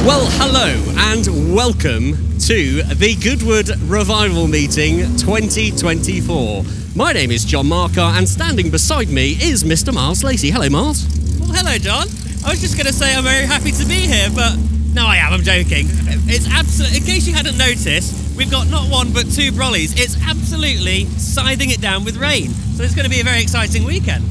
Well, hello and welcome to the Goodwood Revival Meeting 2024. My name is John Marcar and standing beside me is Mr. Miles Lacey. Hello, Miles. Well, hello, John. I was just going to say I'm very happy to be here, but no, I'm joking. It's absolutely, in case you hadn't noticed, we've got not one but two brollies. It's absolutely scything it down with rain. So it's going to be a very exciting weekend.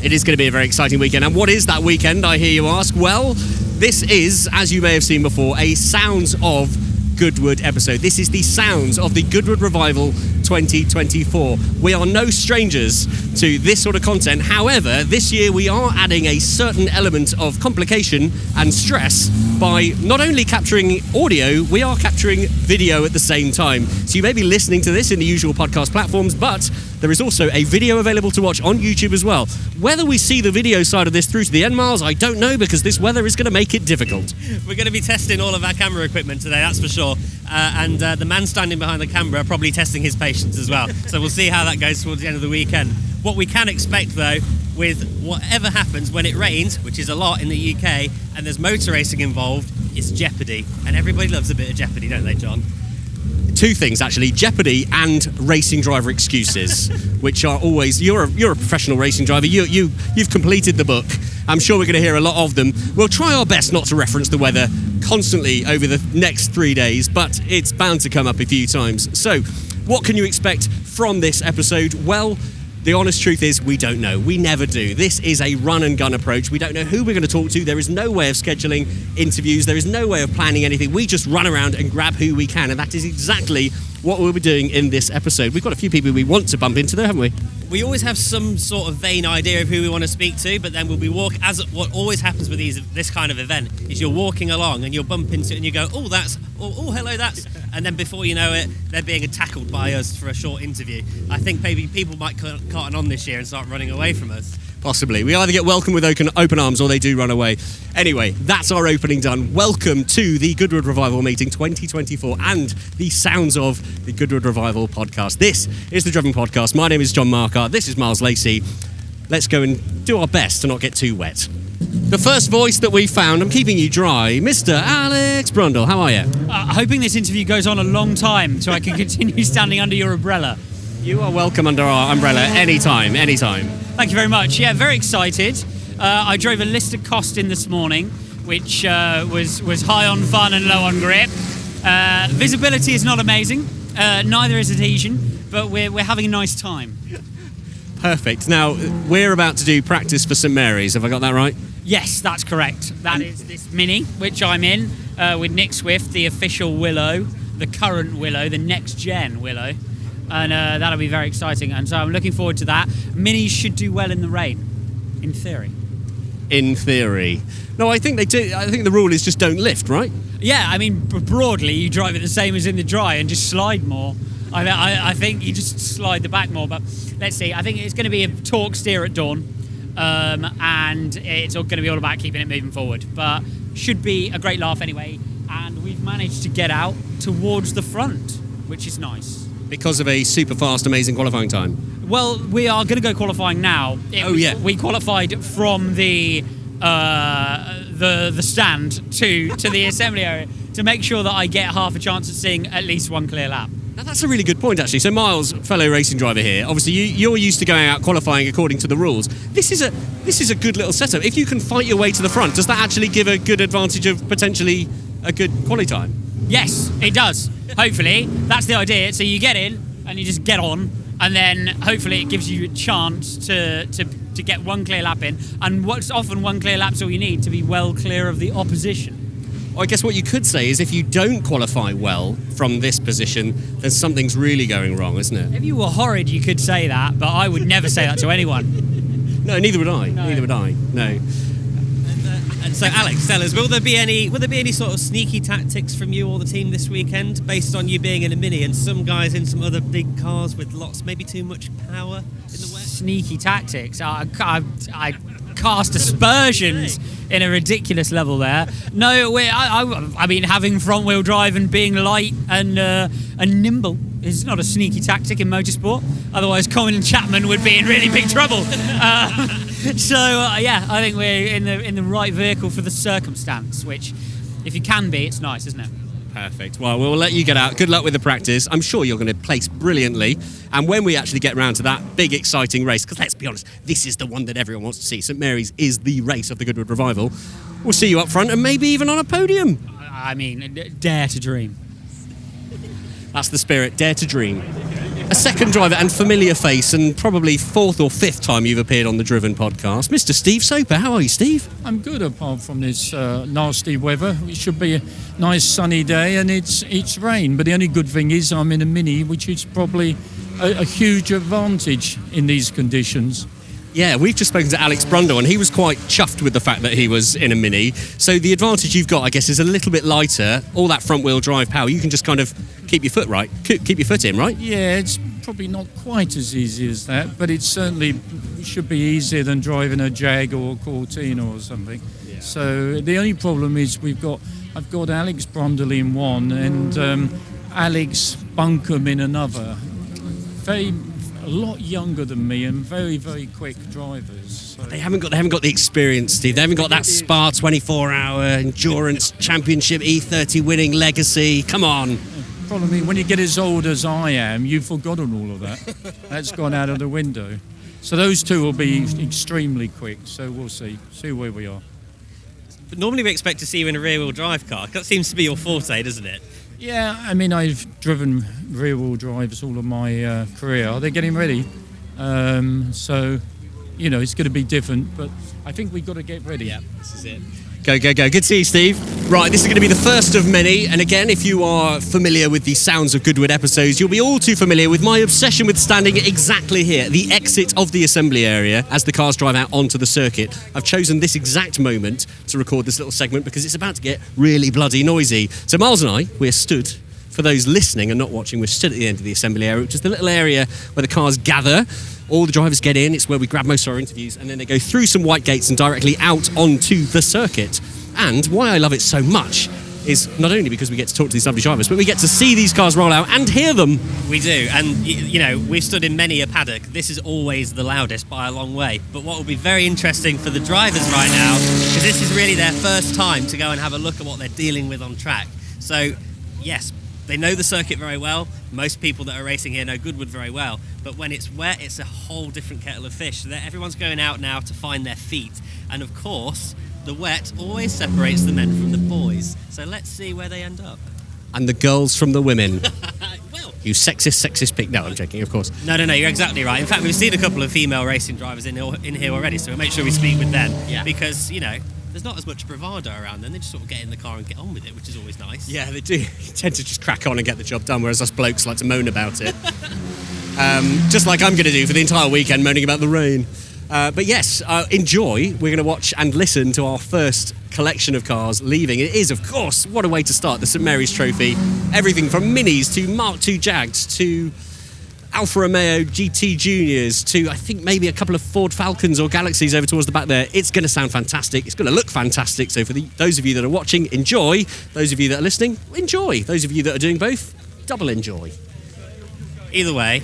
It is going to be a very exciting weekend. And what is that weekend, I hear you ask? Well, this is, as you may have seen before, a Sounds of Goodwood episode. This is the Sounds of the Goodwood Revival 2024. We are no strangers to this sort of content. However, this year we are adding a certain element of complication and stress by not only capturing audio, we are capturing video at the same time. So you may be listening to this in the usual podcast platforms, but there is also a video available to watch on YouTube as well. Whether we see the video side of this through to the end, Miles, I don't know, because this weather is going to make it difficult. We're going to be testing all of our camera equipment today, that's for sure. And the man standing behind the camera probably testing his patience as well. So we'll see how that goes towards the end of the weekend. What we can expect, though, with whatever happens when it rains, which is a lot in the UK, and there's motor racing involved, is jeopardy. And everybody loves a bit of jeopardy, don't they, John? Two things, actually: jeopardy and racing driver excuses, which are always. You're a professional racing driver. You've completed the book. I'm sure we're going to hear a lot of them. We'll try our best not to reference the weather constantly over the next 3 days, but it's bound to come up a few times. So, what can you expect from this episode? Well, the honest truth is we don't know. We never do. This is a run and gun approach. We don't know who we're going to talk to. There is no way of scheduling interviews. There is no way of planning anything. We just run around and grab who we can, and that is exactly what we'll be doing in this episode. We've got a few people we want to bump into there, haven't we? We always have some sort of vain idea of who we want to speak to, but then we'll be as what always happens with this kind of event is you're walking along and you'll bump into it and you go, hello, that's, and then before you know it, they're being tackled by us for a short interview. I think maybe people might cotton on this year and start running away from us. Possibly. We either get welcomed with open arms or they do run away. Anyway, that's our opening done. Welcome to the Goodwood Revival Meeting 2024 and the Sounds of the Goodwood Revival podcast. This is the Driven Podcast. My name is John Marcar. This is Miles Lacey. Let's go and do our best to not get too wet. The first voice that we found, I'm keeping you dry, Mr. Alex Brundle. How are you? Hoping this interview goes on a long time so I can continue standing under your umbrella. You are welcome under our umbrella anytime. Thank you very much. Yeah, very excited. I drove a listed Costin this morning, which was high on fun and low on grip. Visibility is not amazing, neither is adhesion, but we're having a nice time. Perfect. Now, we're about to do practice for St Mary's. Have I got that right? Yes, that's correct. That is this Mini, which I'm in, with Nick Swift, the official Willow, the current Willow, the next-gen Willow. And that'll be very exciting. And so I'm looking forward to that. Minis should do well in the rain, in theory. In theory. No, I think they do. I think the rule is just don't lift, right? Yeah, I mean, broadly, you drive it the same as in the dry and just slide more. I think you just slide the back more. But let's see. I think it's going to be a torque steer at dawn. And it's going to be all about keeping it moving forward. But should be a great laugh anyway. And we've managed to get out towards the front, which is nice. Because of a super fast, amazing qualifying time. Well, we are going to go qualifying now. We qualified from the stand to the assembly area to make sure that I get half a chance of seeing at least one clear lap. Now, that's a really good point, actually. So, Miles, fellow racing driver here, obviously you're used to going out qualifying according to the rules. This is a good little setup. If you can fight your way to the front, does that actually give a good advantage of potentially a good quali time? Yes, it does. Hopefully, that's the idea. So you get in and you just get on, and then hopefully it gives you a chance to get one clear lap in. And what's often one clear lap's all you need to be well clear of the opposition. Well, I guess what you could say is if you don't qualify well from this position, then something's really going wrong, isn't it? If you were horrid, you could say that, but I would never say that to anyone. No, neither would I. No. Neither would I. No. And so, Alex, tell us, will there be any sort of sneaky tactics from you or the team this weekend, based on you being in a Mini and some guys in some other big cars with maybe too much power in the wet? Sneaky tactics. I cast aspersions in a ridiculous level there. No, I mean, having front wheel drive and being light and nimble is not a sneaky tactic in motorsport. Otherwise, Colin Chapman would be in really big trouble. I think we're in the right vehicle for the circumstance, which if you can be, it's nice, isn't it? Perfect. Well, we'll let you get out. Good luck with the practice. I'm sure you're going to place brilliantly. And when we actually get round to that big, exciting race, because let's be honest, this is the one that everyone wants to see. St Mary's is the race of the Goodwood Revival. We'll see you up front and maybe even on a podium. I mean, dare to dream. That's the spirit. Dare to dream. A second driver and familiar face, and probably fourth or fifth time you've appeared on the Driven podcast, Mr. Steve Soper. How are you, Steve? I'm good, apart from this nasty weather. It should be a nice sunny day, and it's rain. But the only good thing is I'm in a Mini, which is probably a huge advantage in these conditions. Yeah, we've just spoken to Alex Brundle, and he was quite chuffed with the fact that he was in a Mini. So the advantage you've got, I guess, is a little bit lighter. All that front-wheel drive power, you can just kind of keep your foot right, keep your foot in, right? Yeah, it's probably not quite as easy as that, but it certainly should be easier than driving a Jag or a Cortina or something. Yeah. So the only problem is I've got Alex Brundle in one and Alex Buncombe in another. A lot younger than me and very, very quick drivers. So. They haven't got the experience, Steve. They haven't got that Spa 24-hour endurance championship E30 winning legacy. Come on. Problem is, when you get as old as I am, you've forgotten all of that. That's gone out of the window. So those two will be extremely quick. So we'll see where we are. But normally we expect to see you in a rear-wheel drive car. That seems to be your forte, doesn't it? Yeah, I mean, I've driven rear-wheel drives all of my career. They're getting ready. So, you know, it's going to be different, but I think we've got to get ready. Yeah, this is it. Go. Good to see you, Steve. Right, this is going to be the first of many. And again, if you are familiar with the Sounds of Goodwood episodes, you'll be all too familiar with my obsession with standing exactly here, the exit of the assembly area, as the cars drive out onto the circuit. I've chosen this exact moment to record this little segment because it's about to get really bloody noisy. So Miles and I, we're stood, for those listening and not watching, we're stood at the end of the assembly area, which is the little area where the cars gather. All the drivers get in, it's where we grab most of our interviews, and then they go through some white gates and directly out onto the circuit. And why I love it so much is not only because we get to talk to these lovely drivers, but we get to see these cars roll out and hear them. We do, and you know, we've stood in many a paddock. This is always the loudest by a long way. But what will be very interesting for the drivers right now, because this is really their first time to go and have a look at what they're dealing with on track. So, yes, they know the circuit very well. Most people that are racing here know Goodwood very well. But when it's wet, it's a whole different kettle of fish. So everyone's going out now to find their feet. And of course, the wet always separates the men from the boys. So let's see where they end up. And the girls from the women. Well, You sexist pig. No, I'm joking, of course. No, you're exactly right. In fact, we've seen a couple of female racing drivers in here already, so we'll make sure we speak with them. Yeah. Because, you know, there's not as much bravado around them. They just sort of get in the car and get on with it, which is always nice. Yeah, they do. You tend to just crack on and get the job done, whereas us blokes like to moan about it. Just like I'm going to do for the entire weekend, moaning about the rain. But yes, enjoy. We're going to watch and listen to our first collection of cars leaving. It is, of course, what a way to start the St Mary's Trophy. Everything from Minis to Mark II Jags to Alfa Romeo GT Juniors to, I think, maybe a couple of Ford Falcons or Galaxies over towards the back there. It's going to sound fantastic. It's going to look fantastic. So for those of you that are watching, enjoy. Those of you that are listening, enjoy. Those of you that are doing both, double enjoy. Either way,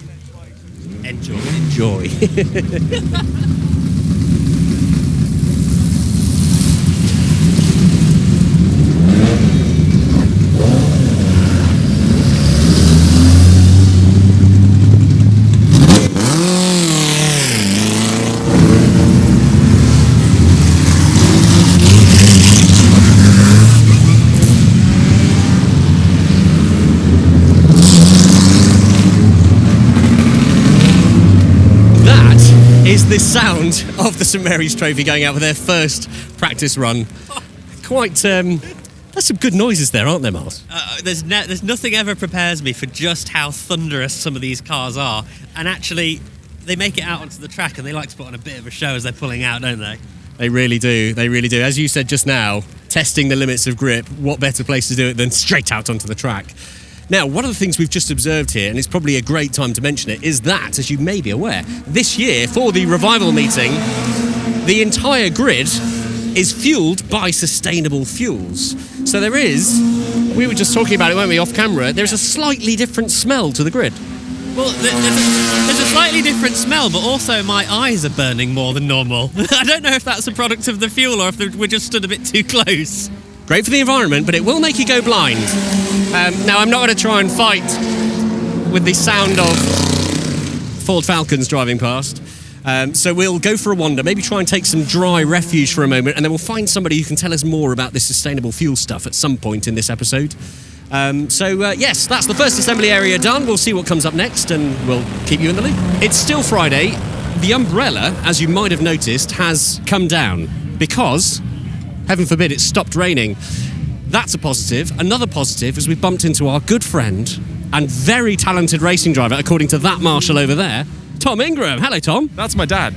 enjoy. Enjoy. Is the sound of the St Mary's Trophy going out for their first practice run. Quite, there's some good noises there, aren't there, Miles? There's nothing ever prepares me for just how thunderous some of these cars are. And actually, they make it out onto the track and they like to put on a bit of a show as they're pulling out, don't they? They really do. They really do. As you said just now, testing the limits of grip, what better place to do it than straight out onto the track? Now, one of the things we've just observed here, and it's probably a great time to mention it, is that, as you may be aware, this year, for the revival meeting, the entire grid is fueled by sustainable fuels. So there is, we were just talking about it, weren't we, off camera, there's a slightly different smell to the grid. Well, there's a slightly different smell, but also my eyes are burning more than normal. I don't know if that's a product of the fuel or if we're just stood a bit too close. Great for the environment, but it will make you go blind. Now, I'm not going to try and fight with the sound of Ford Falcons driving past. So we'll go for a wander, maybe try and take some dry refuge for a moment, and then we'll find somebody who can tell us more about this sustainable fuel stuff at some point in this episode. Yes, that's the first assembly area done. We'll see what comes up next, and we'll keep you in the loop. It's still Friday. The umbrella, as you might have noticed, has come down because, heaven forbid, it stopped raining. That's a positive. Another positive is we bumped into our good friend and very talented racing driver, according to that marshal over there, Tom Ingram. Hello, Tom. That's my dad.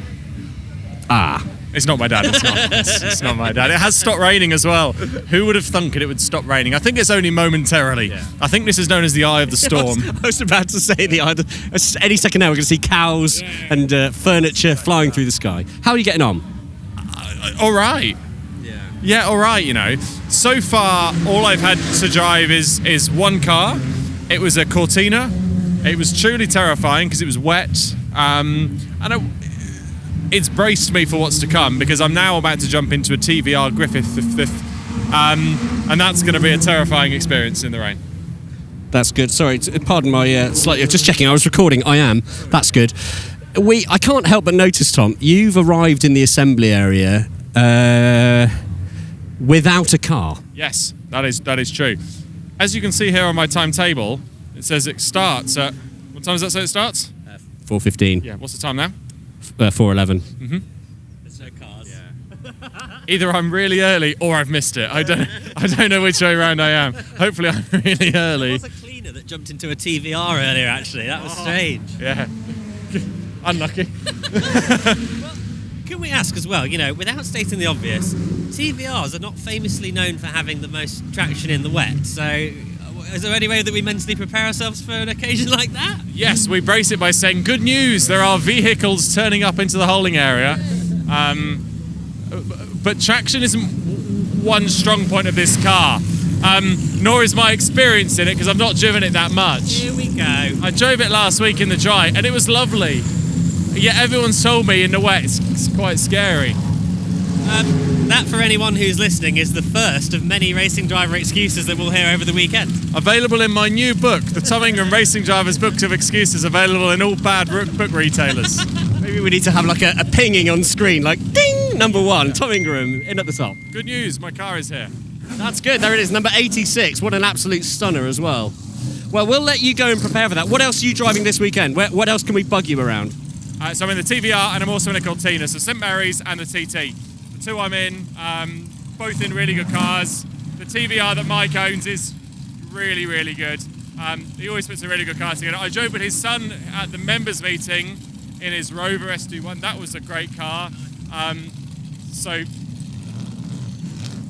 Ah. It's not my dad, it's not. It's not my dad. It has stopped raining as well. Who would have thunk it would stop raining? I think it's only momentarily. Yeah. I think this is known as the eye of the storm. I was about to say the eye of the... Any second now we're going to see cows and furniture flying through the sky. How are you getting on? All right. Yeah, all right, you know. So far, all I've had to drive is one car. It was a Cortina. It was truly terrifying because it was wet. It's braced me for what's to come because I'm now about to jump into a TVR Griffith, and that's going to be a terrifying experience in the rain. That's good. Sorry, pardon my slightly... Just checking, I was recording. I am. That's good. I can't help but notice, Tom, you've arrived in the assembly area without a car. Yes, that is true. As you can see here on my timetable, it says it starts at... What time does that say it starts? 4:15. Yeah, what's the time now? 4:11. Mm-hmm. There's no cars. Yeah. Either I'm really early or I've missed it. I don't know which way around I am. Hopefully I'm really early. There was a cleaner that jumped into a TVR earlier, actually. That was strange. Yeah. Unlucky. Well, can we ask as well, without stating the obvious, TVRs are not famously known for having the most traction in the wet, so is there any way that we mentally prepare ourselves for an occasion like that? Yes, we brace it by saying, good news, there are vehicles turning up into the holding area. But traction isn't one strong point of this car, nor is my experience in it, because I've not driven it that much. Here we go. I drove it last week in the dry, and it was lovely. Yet everyone's told me in the wet it's quite scary. That, for anyone who's listening, is the first of many racing driver excuses that we'll hear over the weekend. Available in my new book, the Tom Ingram Racing Driver's Book of Excuses, available in all bad book retailers. Maybe we need to have like a pinging on screen, like ding, number 1, Tom Ingram, in at the top. Good news, my car is here. That's good, there it is, number 86. What an absolute stunner as well. Well, we'll let you go and prepare for that. What else are you driving this weekend? What else can we bug you around? So I'm in the TVR and I'm also in a Cortina, so St Mary's and the TT. The two I'm in, both in really good cars. The TVR that Mike owns is really, really good. He always puts a really good car together. I drove with his son at the members meeting in his Rover SD1. That was a great car. So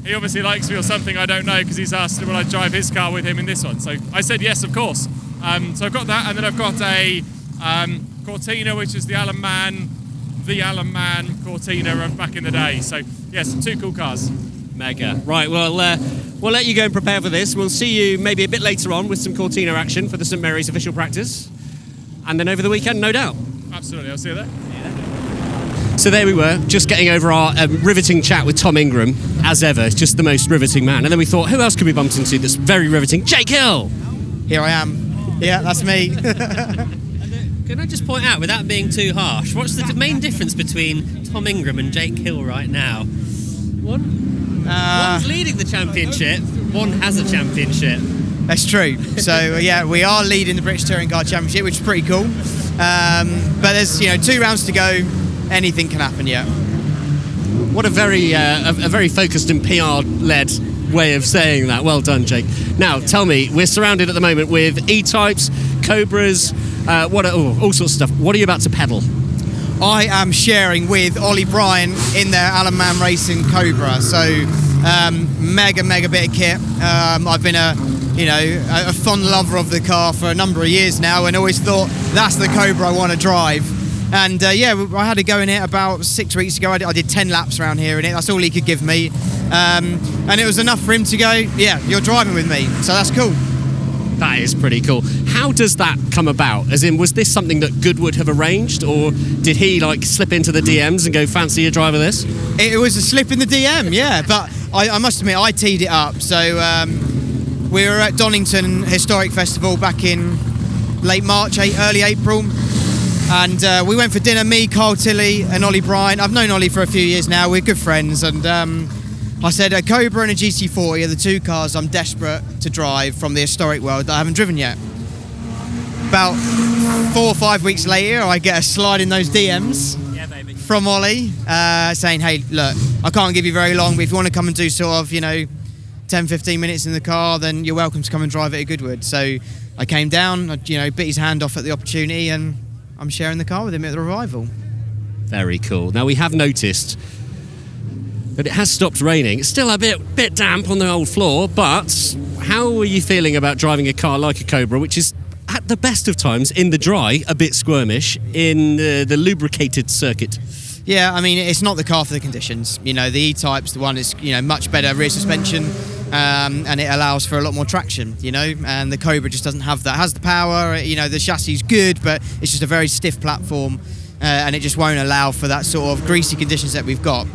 he obviously likes me or something, I don't know, because he's asked will I drive his car with him in this one. So I said yes, of course. So I've got that, and then I've got a Cortina, which is the Alan Mann Cortina of back in the day. So yes, 2 cool cars. Mega. Right, well, we'll let you go and prepare for this. We'll see you maybe a bit later on with some Cortina action for the St Mary's official practice. And then over the weekend, no doubt. Absolutely, I'll see you there. So there we were, just getting over our riveting chat with Tom Ingram, as ever, just the most riveting man. And then we thought, who else could we bump into that's very riveting? Jake Hill! Here I am. Yeah, that's me. Can I just point out, without being too harsh, what's the main difference between Tom Ingram and Jake Hill right now? One's leading the championship, one has a championship. That's true. So, yeah, we are leading the British Touring Car Championship, which is pretty cool. But there's, 2 rounds to go. Anything can happen yet. What a very focused and PR-led way of saying that. Well done, Jake. Now, tell me, we're surrounded at the moment with E-Types, Cobras, all sorts of stuff. What are you about to pedal? I am sharing with Ollie Bryan in their Alan Mann Racing Cobra. So, mega bit of kit. I've been a fond lover of the car for a number of years now, and always thought that's the Cobra I want to drive. And I had to go in it about 6 weeks ago. I did 10 laps around here in it. That's all he could give me. And it was enough for him to go, yeah, you're driving with me. So that's cool. That is pretty cool. How does that come about? As in, was this something that Goodwood have arranged, or did he slip into the DMs and go, fancy a drive of this? It was a slip in the DM, yeah. But I must admit, I teed it up. So we were at Donington Historic Festival back in late March, early April. And we went for dinner, me, Carl Tilley and Ollie Bryan. I've known Ollie for a few years now, we're good friends. And I said a Cobra and a GT40 are the two cars I'm desperate to drive from the historic world that I haven't driven yet. About 4 or 5 weeks later, I get a slide in those DMs from Ollie saying, hey, look, I can't give you very long, but if you want to come and do sort of, 10, 15 minutes in the car, then you're welcome to come and drive it at Goodwood. So I came down, bit his hand off at the opportunity, and I'm sharing the car with him at the revival. Very cool. Now, we have noticed that it has stopped raining. It's still a bit damp on the old floor, but how are you feeling about driving a car like a Cobra, which is, at the best of times, in the dry, a bit squirmish, in the lubricated circuit? Yeah, I mean, it's not the car for the conditions. The E-Type's the one that's, much better rear suspension, and it allows for a lot more traction, and the Cobra just doesn't have that. It has the power, the chassis is good, but it's just a very stiff platform, and it just won't allow for that sort of greasy conditions that we've got.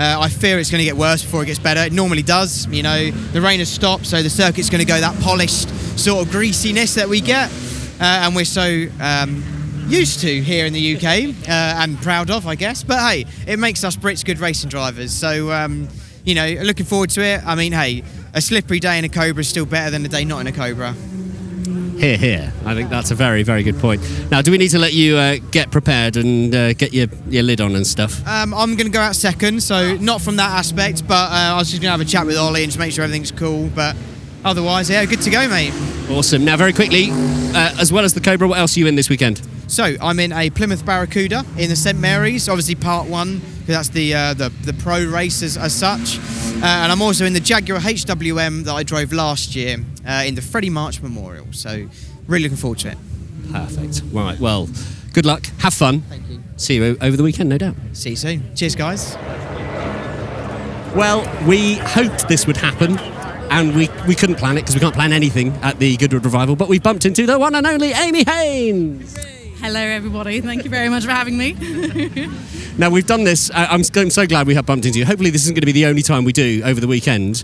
I fear it's going to get worse before it gets better. It normally does. The rain has stopped, so the circuit's going to go that polished sort of greasiness that we get, and we're so used to here in the UK, and proud of, I guess. But hey, it makes us Brits good racing drivers. So, looking forward to it. I mean, hey, a slippery day in a Cobra is still better than a day not in a Cobra. Here. I think that's a very, very good point. Now, do we need to let you get prepared and get your lid on and stuff? I'm going to go out second, so not from that aspect, but I was just going to have a chat with Ollie and just make sure everything's cool. But otherwise, yeah, good to go, mate. Awesome. Now, very quickly, as well as the Cobra, what else are you in this weekend? So, I'm in a Plymouth Barracuda in the St Mary's, obviously part 1, because that's the pro race as such. And I'm also in the Jaguar HWM that I drove last year in the Freddie March Memorial. So, really looking forward to it. Perfect. Right, well, good luck. Have fun. Thank you. See you over the weekend, no doubt. See you soon. Cheers, guys. Well, we hoped this would happen, and we couldn't plan it because we can't plan anything at the Goodwood Revival, but we've bumped into the one and only Amy Haynes. Hello, everybody. Thank you very much for having me. Now, we've done this. I'm so glad we have bumped into you. Hopefully, this isn't going to be the only time we do over the weekend.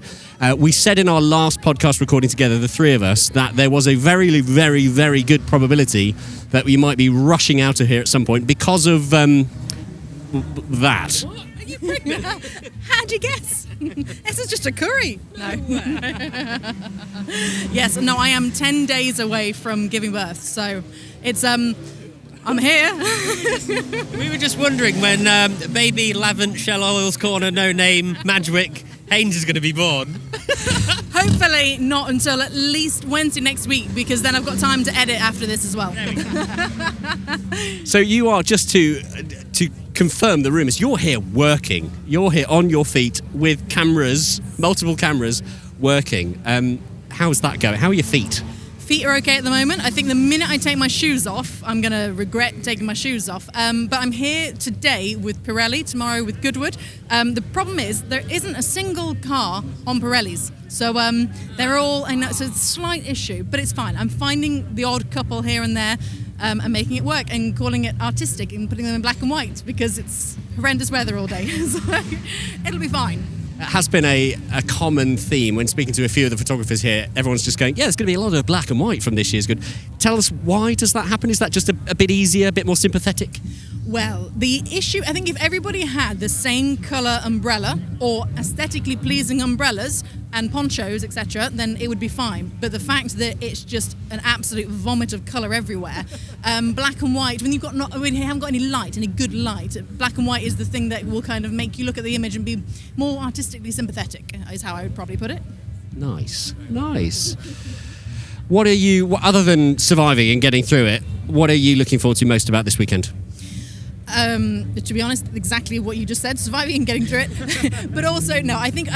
We said in our last podcast recording together, the three of us, that there was a very, very, very good probability that we might be rushing out of here at some point because of that. What? Are you pregnant? How'd you guess? This is just a curry. No. Yes, no, I am 10 days away from giving birth, so it's I'm here. We were just wondering when baby Lavant Shell Oils Corner No Name Madgwick Haynes is going to be born. Hopefully not until at least Wednesday next week, because then I've got time to edit after this as well. So you are, just to confirm the rumours, you're here working. You're here on your feet with cameras, multiple cameras, working. How's that going? How are your feet? Feet are okay at the moment. I think the minute I take my shoes off, I'm going to regret taking my shoes off. But I'm here today with Pirelli, tomorrow with Goodwood. The problem is there isn't a single car on Pirellis. So they're all, I know, so it's a slight issue, but it's fine. I'm finding the odd couple here and there and making it work and calling it artistic and putting them in black and white because it's horrendous weather all day. So it'll be fine. It has been a common theme when speaking to a few of the photographers here. Everyone's just going, yeah, there's going to be a lot of black and white from this year's Good. Tell us, why does that happen? Is that just a bit easier, a bit more sympathetic? Well, the issue, I think if everybody had the same colour umbrella or aesthetically pleasing umbrellas and ponchos, etc., then it would be fine. But the fact that it's just an absolute vomit of colour everywhere, black and white, when you haven't got any light, any good light, black and white is the thing that will kind of make you look at the image and be more artistically sympathetic, is how I would probably put it. Nice. What are you, other than surviving and getting through it, what are you looking forward to most about this weekend? To be honest, exactly what you just said, surviving and getting through it. But also, no, I think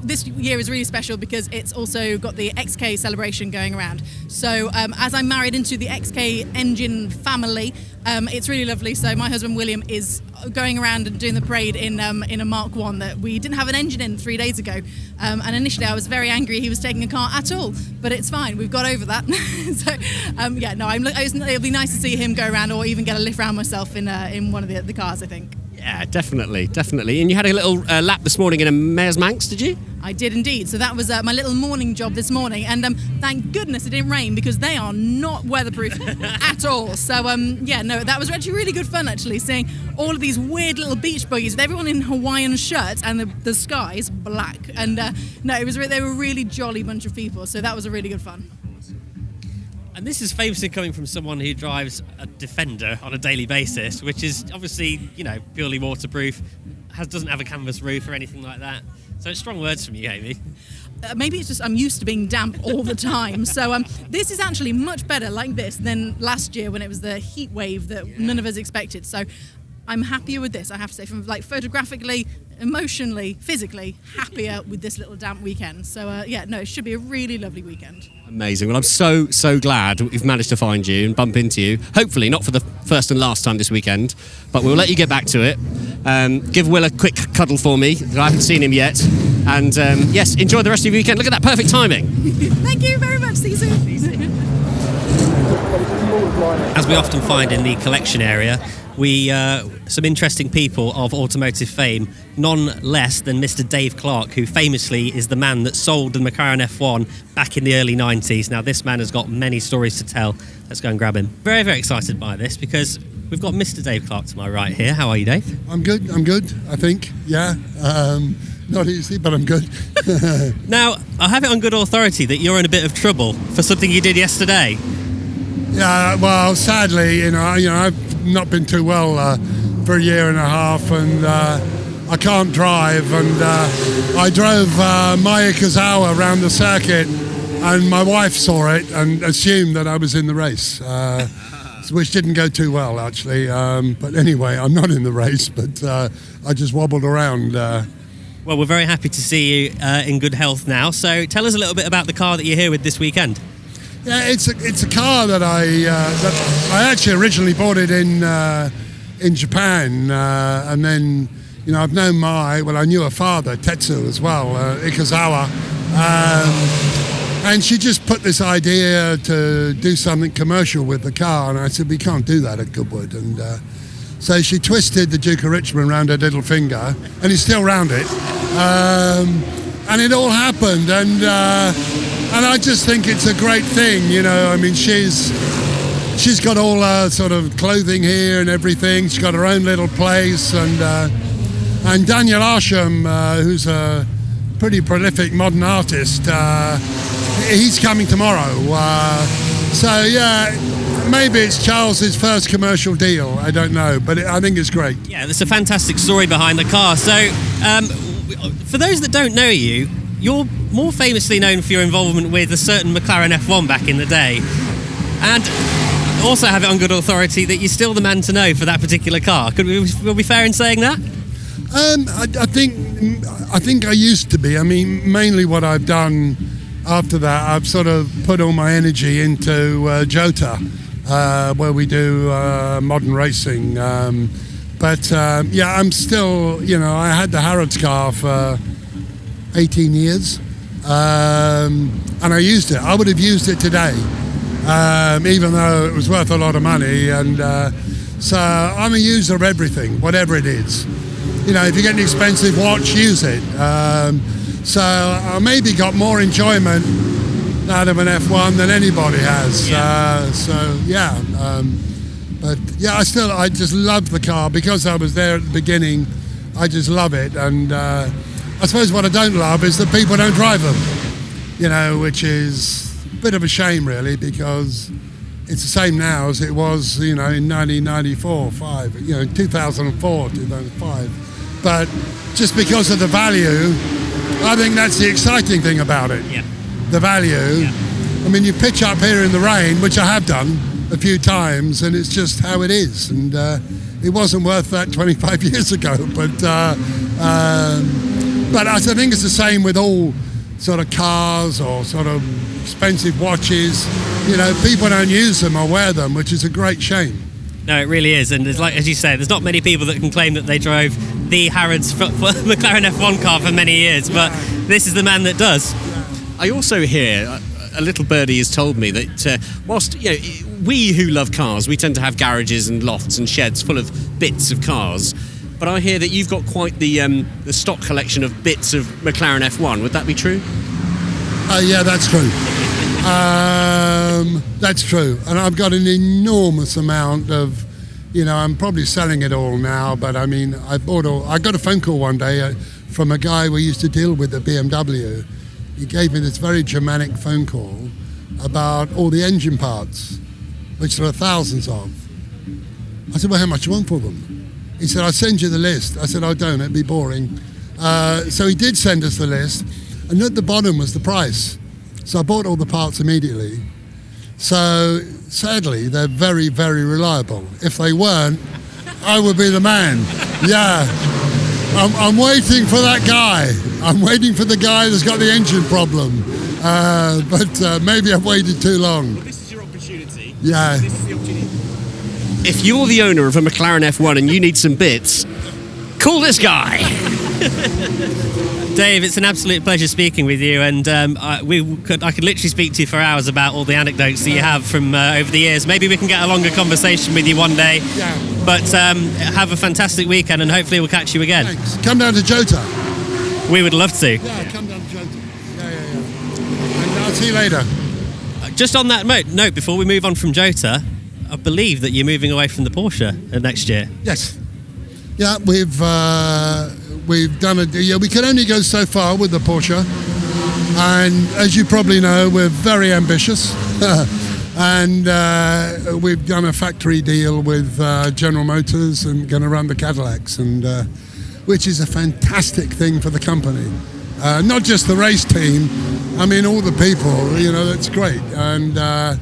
this year is really special because it's also got the XK celebration going around. So as I'm married into the XK engine family, it's really lovely. So my husband William is going around and doing the parade in a Mark 1 that we didn't have an engine in 3 days ago. And initially I was very angry he was taking a car at all, but it's fine. We've got over that. So it'll be nice to see him go around or even get a lift around myself in one of the cars, I think. Yeah, definitely. And you had a little lap this morning in a Mayor's Manx, did you? I did indeed. So that was my little morning job this morning, and thank goodness it didn't rain because they are not weatherproof at all. So that was actually really good fun. Actually, seeing all of these weird little beach buggies with everyone in Hawaiian shirts and the skies black. And they were a really jolly bunch of people. So that was a really good fun. And this is famously coming from someone who drives a Defender on a daily basis, which is obviously, purely waterproof, doesn't have a canvas roof or anything like that. So it's strong words from you, Amy. Maybe it's just I'm used to being damp all the time. So this is actually much better like this than last year when it was the heat wave that none of us expected. So I'm happier with this, I have to say, from photographically, emotionally, physically, happier with this little damp weekend. So it should be a really lovely weekend. Amazing. Well, I'm so glad we've managed to find you and bump into you. Hopefully not for the first and last time this weekend, but we'll let you get back to it. Give Will a quick cuddle for me. I haven't seen him yet. And yes, enjoy the rest of your weekend. Look at that perfect timing. Thank you very much. See you soon. As we often find in the collection area, some interesting people of automotive fame, none less than Mr. Dave Clark, who famously is the man that sold the Marcar and F1 back in the early 90s. Now, this man has got many stories to tell. Let's go and grab him. Very, very excited by this because we've got Mr. Dave Clark to my right here. How are you, Dave? I'm good, I think, yeah. Not easy, but I'm good. Now, I have it on good authority that you're in a bit of trouble for something you did yesterday. Yeah, well, sadly, I've not been too well for a year and a half, and I can't drive. And I drove Maya Kazawa around the circuit, and my wife saw it and assumed that I was in the race, which didn't go too well, actually. But anyway, I'm not in the race, but I just wobbled around. Well, we're very happy to see you in good health now. So tell us a little bit about the car that you're here with this weekend. Yeah, it's a car that I actually originally bought it in Japan, and then I've known I knew her father Tetsu as well, Ikazawa, and she just put this idea to do something commercial with the car, and I said we can't do that at Goodwood, and so she twisted the Duke of Richmond around her little finger, and it's still round it, and it all happened, and I just think it's a great thing, I mean, she's got all her sort of clothing here and everything. She's got her own little place, and Daniel Arsham, who's a pretty prolific modern artist, he's coming tomorrow. So yeah, maybe it's Charles's first commercial deal. I don't know, but I think it's great. Yeah, there's a fantastic story behind the car. So for those that don't know you, you're more famously known for your involvement with a certain McLaren F1 back in the day, and also have it on good authority that you're still the man to know for that particular car. Will be fair in saying that? I think I used to be. I mean, mainly what I've done after that, I've sort of put all my energy into Jota, where we do modern racing. But I'm still, I had the Harrods car for 18 years, and I used it. I would have used it today, even though it was worth a lot of money. And so I'm a user of everything, whatever it is. If you get an expensive watch, use it. So I maybe got more enjoyment out of an F1 than anybody has. But yeah, I just love the car because I was there at the beginning. I just love it, and I suppose what I don't love is that people don't drive them, which is a bit of a shame, really, because it's the same now as it was, in 1994, 2004, 2005. But just because of the value, I think that's the exciting thing about it. Yeah. The value. Yeah. I mean, you pitch up here in the rain, which I have done a few times, and it's just how it is. And it wasn't worth that 25 years ago, but I think it's the same with all sort of cars or sort of expensive watches. People don't use them or wear them, which is a great shame. No, it really is, and it's like, as you say, there's not many people that can claim that they drove the Harrods McLaren F1 car for many years, but this is the man that does. I also hear, a little birdie has told me that whilst we who love cars, we tend to have garages and lofts and sheds full of bits of cars. But I hear that you've got quite the stock collection of bits of McLaren F1. Would that be true? Yeah, that's true. That's true. And I've got an enormous amount of, I'm probably selling it all now, but I mean, I got a phone call one day from a guy we used to deal with at BMW. He gave me this very Germanic phone call about all the engine parts, which there are thousands of. I said, well, how much do you want for them? He said, I'll send you the list. I said, oh, don't, it'd be boring. So he did send us the list, and at the bottom was the price. So I bought all the parts immediately. So sadly, they're very, very reliable. If they weren't, I would be the man. Yeah. I'm waiting for that guy. I'm waiting for the guy that's got the engine problem. But maybe I've waited too long. Well, this is your opportunity. Yeah. This is the opportunity. If you're the owner of a McLaren F1 and you need some bits, call this guy. Dave, it's an absolute pleasure speaking with you, and I could literally speak to you for hours about all the anecdotes that you have from over the years. Maybe we can get a longer conversation with you one day. Yeah. But have a fantastic weekend, and hopefully we'll catch you again. Thanks. Come down to Jota. We would love to. Yeah, come down to Jota. Yeah. And I'll see you later. Just on that note, before we move on from Jota, I believe that you're moving away from the Porsche next year. Yes. Yeah, we've done we can only go so far with the Porsche, and as you probably know, we're very ambitious, and we've done a factory deal with General Motors and going to run the Cadillacs, and which is a fantastic thing for the company. Not just the race team, I mean all the people. That's great, and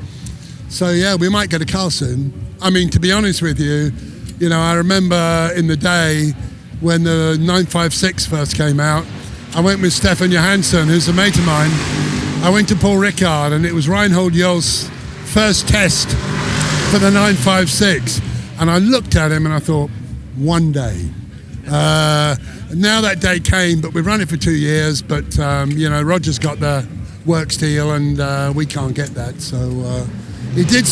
so yeah, we might get a car soon. I mean, to be honest with you. I remember in the day when the 956 first came out, I went with Stefan Johansson, who's a mate of mine. I went to Paul Ricard, and it was Reinhold Jost's first test for the 956. And I looked at him and I thought, one day. Now that day came, but we've run it for 2 years. But, Roger's got the works deal, and we can't get that. So he did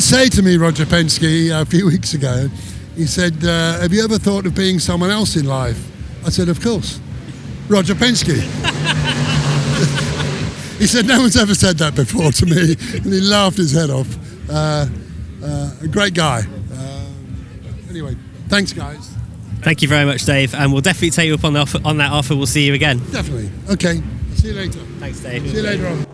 say to me, Roger Penske, a few weeks ago, he said, have you ever thought of being someone else in life? I said, of course. Roger Penske. He said, no one's ever said that before to me. And he laughed his head off. A great guy. Anyway, thanks, guys. Thank you very much, Dave. And we'll definitely take you up on that offer. We'll see you again. Definitely. Okay. See you later. Thanks, Dave. See you later on.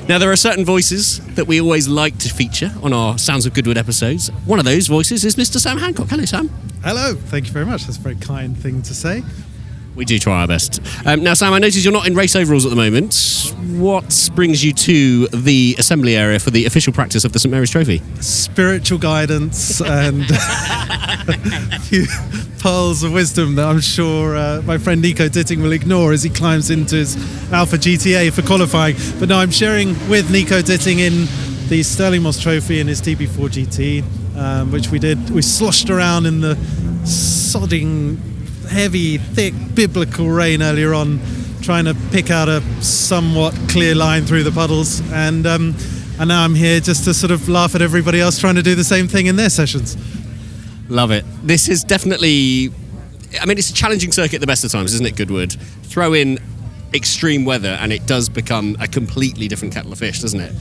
Now, there are certain voices that we always like to feature on our Sounds of Goodwood episodes. One of those voices is Mr. Sam Hancock. Hello, Sam. Hello. Thank you very much. That's a very kind thing to say. We do try our best. Now, Sam, I notice you're not in race overalls at the moment. What brings you to the assembly area for the official practice of the St Mary's Trophy? Spiritual guidance and a few pearls of wisdom that I'm sure my friend Nico Ditting will ignore as he climbs into his Alpha GTA for qualifying. But no, I'm sharing with Nico Ditting in the Stirling Moss Trophy in his TB4 GT, which we did. We sloshed around in the sodding, heavy, thick, biblical rain earlier on, trying to pick out a somewhat clear line through the puddles, and now I'm here just to sort of laugh at everybody else trying to do the same thing in their sessions. Love it. This is definitely, it's a challenging circuit at the best of times, isn't it, Goodwood? Throw in extreme weather and it does become a completely different kettle of fish, doesn't it?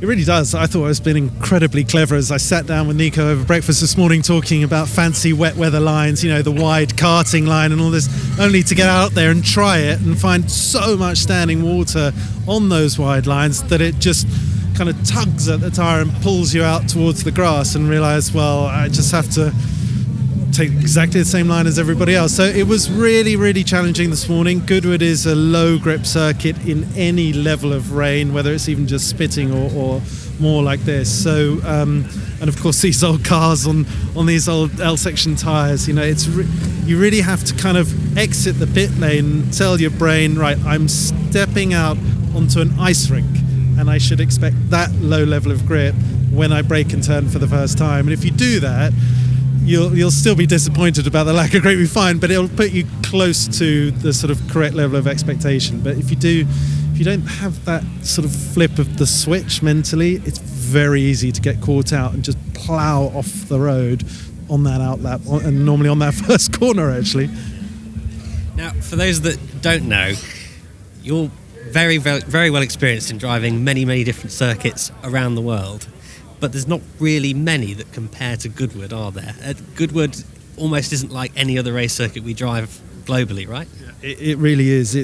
It really does. I thought I was being incredibly clever as I sat down with Nico over breakfast this morning talking about fancy wet weather lines, the wide karting line and all this, only to get out there and try it and find so much standing water on those wide lines that it just kind of tugs at the tyre and pulls you out towards the grass, and realise, well, I just have to take exactly the same line as everybody else. So it was really, really challenging this morning. Goodwood is a low grip circuit in any level of rain, whether it's even just spitting or more like this. So and of course these old cars on these old L section tyres, you really have to kind of exit the pit lane and tell your brain, right, I'm stepping out onto an ice rink and I should expect that low level of grip when I brake and turn for the first time. And if you do that, you'll still be disappointed about the lack of grip we find, but it'll put you close to the sort of correct level of expectation. But if you don't have that sort of flip of the switch mentally, it's very easy to get caught out and just plough off the road on that outlap, and normally on that first corner actually. Now, for those that don't know, you're very, very, very well experienced in driving many, many different circuits around the world, but there's not really many that compare to Goodwood, are there? Goodwood almost isn't like any other race circuit we drive globally, right? It really is.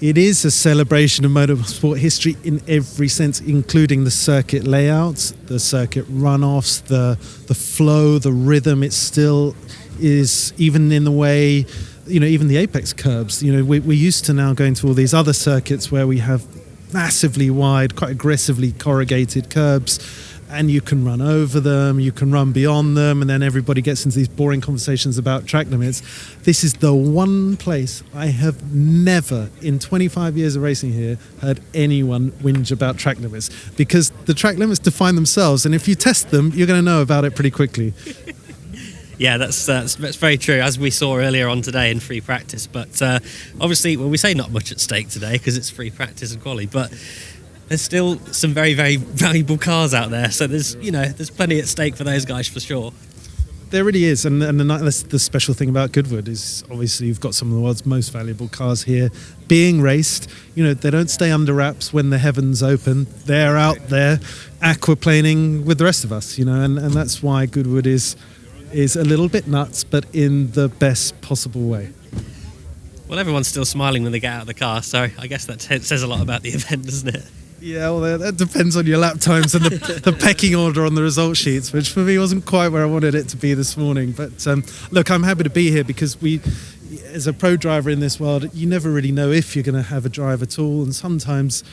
It is a celebration of motorsport history in every sense, including the circuit layouts, the circuit runoffs, the flow, the rhythm. It still is, even in the way, even the apex curbs. We're used to now going to all these other circuits where we have massively wide, quite aggressively corrugated curbs, and you can run over them, you can run beyond them, and then everybody gets into these boring conversations about track limits. This is the one place I have never, in 25 years of racing here, heard anyone whinge about track limits, because the track limits define themselves, and if you test them, you're going to know about it pretty quickly. Yeah, that's very true, as we saw earlier on today in free practice. But obviously, we say not much at stake today because it's free practice and quali, but there's still some very, very valuable cars out there. So there's plenty at stake for those guys for sure. There really is, and the special thing about Goodwood is obviously you've got some of the world's most valuable cars here being raced. They don't stay under wraps when the heavens open. They're out there aquaplaning with the rest of us, and that's why Goodwood is a little bit nuts, but in the best possible way. Well, everyone's still smiling when they get out of the car, so I guess that says a lot about the event, doesn't it? Yeah, well, that depends on your lap times and the pecking order on the result sheets, which for me wasn't quite where I wanted it to be this morning. But look, I'm happy to be here because as a pro driver in this world, you never really know if you're going to have a drive at all, and sometimes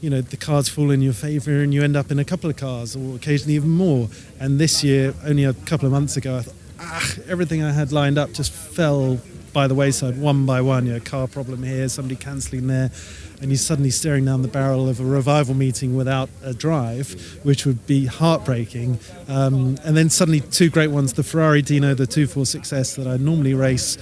the cards fall in your favour and you end up in a couple of cars, or occasionally even more. And this year, only a couple of months ago, I thought, everything I had lined up just fell by the wayside one by one. Car problem here, somebody cancelling there, and you're suddenly staring down the barrel of a revival meeting without a drive, which would be heartbreaking. And then suddenly two great ones, the Ferrari Dino, the 246S that I normally race,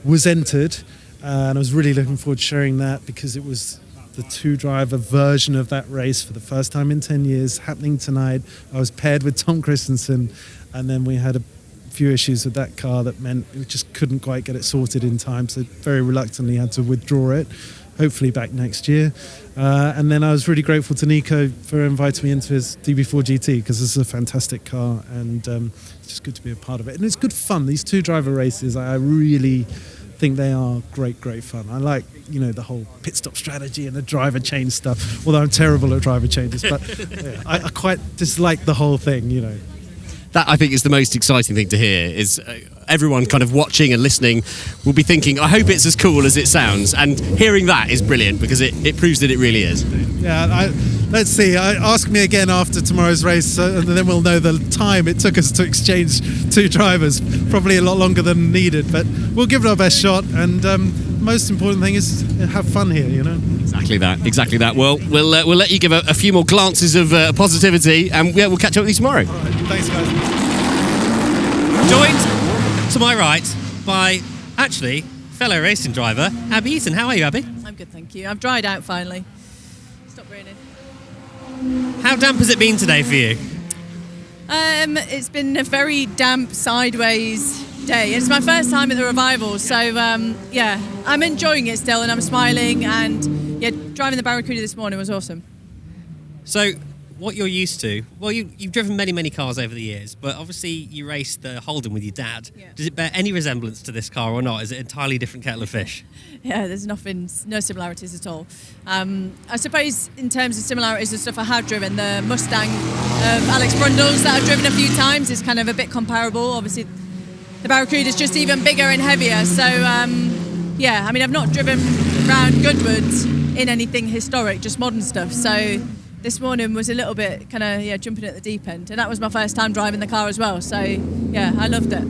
was entered, and I was really looking forward to sharing that because it was the two-driver version of that race for the first time in 10 years, happening tonight. I was paired with Tom Christensen, and then we had a few issues with that car that meant we just couldn't quite get it sorted in time, so very reluctantly had to withdraw it, hopefully back next year. And then I was really grateful to Nico for inviting me into his DB4 GT, because this is a fantastic car, and it's just good to be a part of it. And it's good fun. These two-driver races, I really think they are great fun. I like the whole pit stop strategy and the driver change stuff, although I'm terrible at driver changes, but I quite dislike the whole thing. That, I think, is the most exciting thing to hear, is everyone kind of watching and listening will be thinking, I hope it's as cool as it sounds, and hearing that is brilliant because it proves that it really is. Yeah, let's see. Ask me again after tomorrow's race, and then we'll know the time it took us to exchange two drivers. Probably a lot longer than needed, but we'll give it our best shot, and most important thing is have fun here, Exactly that. Well, we'll let you give a few more glances of positivity, and we'll catch up with you tomorrow. All right, thanks, guys. Joined to my right by, actually, fellow racing driver, Abbie Eaton. How are you, Abbie? I'm good, thank you. I've dried out finally. Stopped raining. How damp has it been today for you? It's been a very damp, sideways day. It's my first time at the revival, so I'm enjoying it still, and I'm smiling, and driving the Barracuda this morning was awesome. So, what you're used to, well, you've driven many cars over the years, but obviously you raced the Holden with your dad. Yeah. Does it bear any resemblance to this car or not? Is it an entirely different kettle of fish? Yeah, there's no similarities at all. I suppose in terms of similarities, the stuff I have driven, the Mustang of Alex Brundle's that I've driven a few times is kind of a bit comparable. Obviously, the Barracuda is just even bigger and heavier. So, I've not driven around Goodwood in anything historic, just modern stuff. So this morning was a little bit kind of jumping at the deep end, and that was my first time driving the car as well. So I loved it.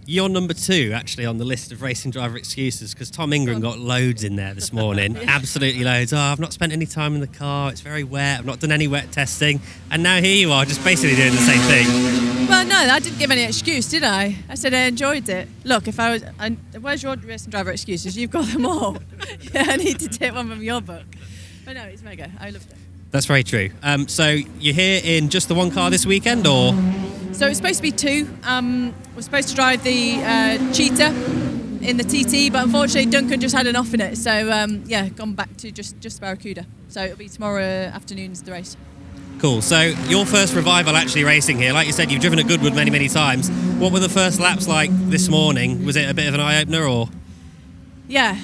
You're number 2 actually on the list of racing driver excuses, because Tom Ingram got loads in there this morning. Absolutely loads. I've not spent any time in the car, it's very wet, I've not done any wet testing, and now here you are just basically doing the same thing. Well, no, I didn't give any excuse, did I? I said I enjoyed it. Look, where's your racing driver excuses? You've got them all. I need to take one from your book. But no, it's mega. I loved it. That's very true. So you're here in just the one car this weekend, or? So it's supposed to be two. We're supposed to drive the Cheetah in the TT, but unfortunately Duncan just had an off in it. So gone back to just Barracuda. So it'll be tomorrow afternoon's the race. Cool. So your first revival actually racing here. Like you said, you've driven at Goodwood many, many times. What were the first laps like this morning? Was it a bit of an eye-opener, or? Yeah.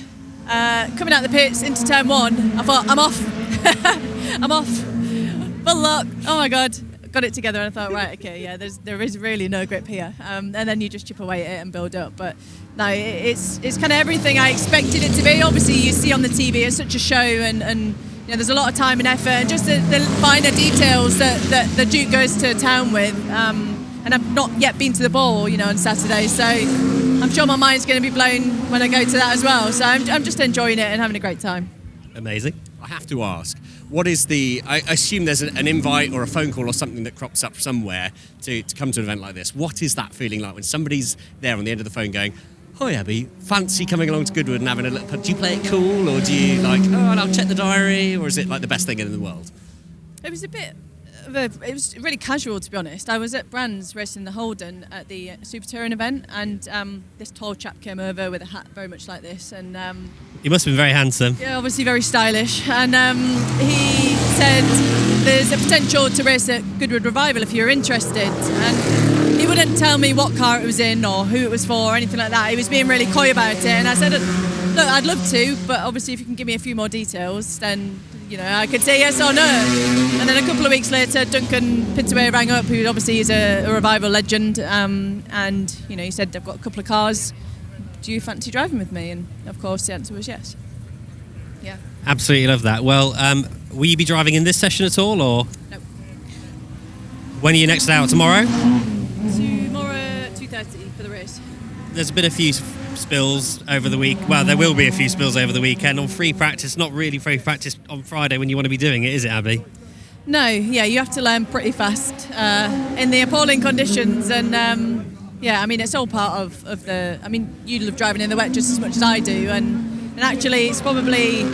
Coming out the pits into turn one, I thought, I'm off. I'm off. Full luck. Oh my God. Got it together and I thought, right, okay, yeah, there is really no grip here. And then you just chip away at it and build up. But no, it's kind of everything I expected it to be. Obviously, you see on the TV, it's such a show and you know, there's a lot of time and effort and just the finer details that the Duke goes to town with. And I've not yet been to the ball, you know, on Saturday. So I'm sure my mind's going to be blown when I go to that as well. So I'm just enjoying it and having a great time. Amazing. I have to ask, what is I assume there's an invite or a phone call or something that crops up somewhere to come to an event like this. What is that feeling like when somebody's there on the end of the phone going, "Hi Abbie, fancy coming along to Goodwood and having a little..." Do you play it cool, or do you like, "Oh, and I'll check the diary," or is it like the best thing in the world? It was a bit it was really casual, to be honest. I was at Brands racing the Holden at the Super Touring event, and this tall chap came over with a hat very much like this, and He must have been very handsome. yeah, obviously very stylish, and he said there's a potential to race at Goodwood Revival if you're interested, and he wouldn't tell me what car it was in or who it was for or anything like that. He was being really coy about it, and I said, look, I'd love to, but obviously if you can give me a few more details, then you know, I could say yes or no. And then a couple of weeks later, Duncan Pittaway rang up, who obviously is a Revival legend, and you know, he said, "I've got a couple of cars. Do you fancy driving with me?" And of course, the answer was yes. Yeah. Absolutely love that. Well, will you be driving in this session at all, or? No. When are you next out? Tomorrow? Tomorrow, 2:30 for the race. There's been a few spills over the week. Well, there will be a few spills over the weekend on free practice. Not really free practice on Friday when you want to be doing it, is it, Abbie? No, yeah, you have to learn pretty fast in the appalling conditions, and yeah, I mean, it's all part of the. I mean, you love driving in the wet just as much as I do, and actually, it's probably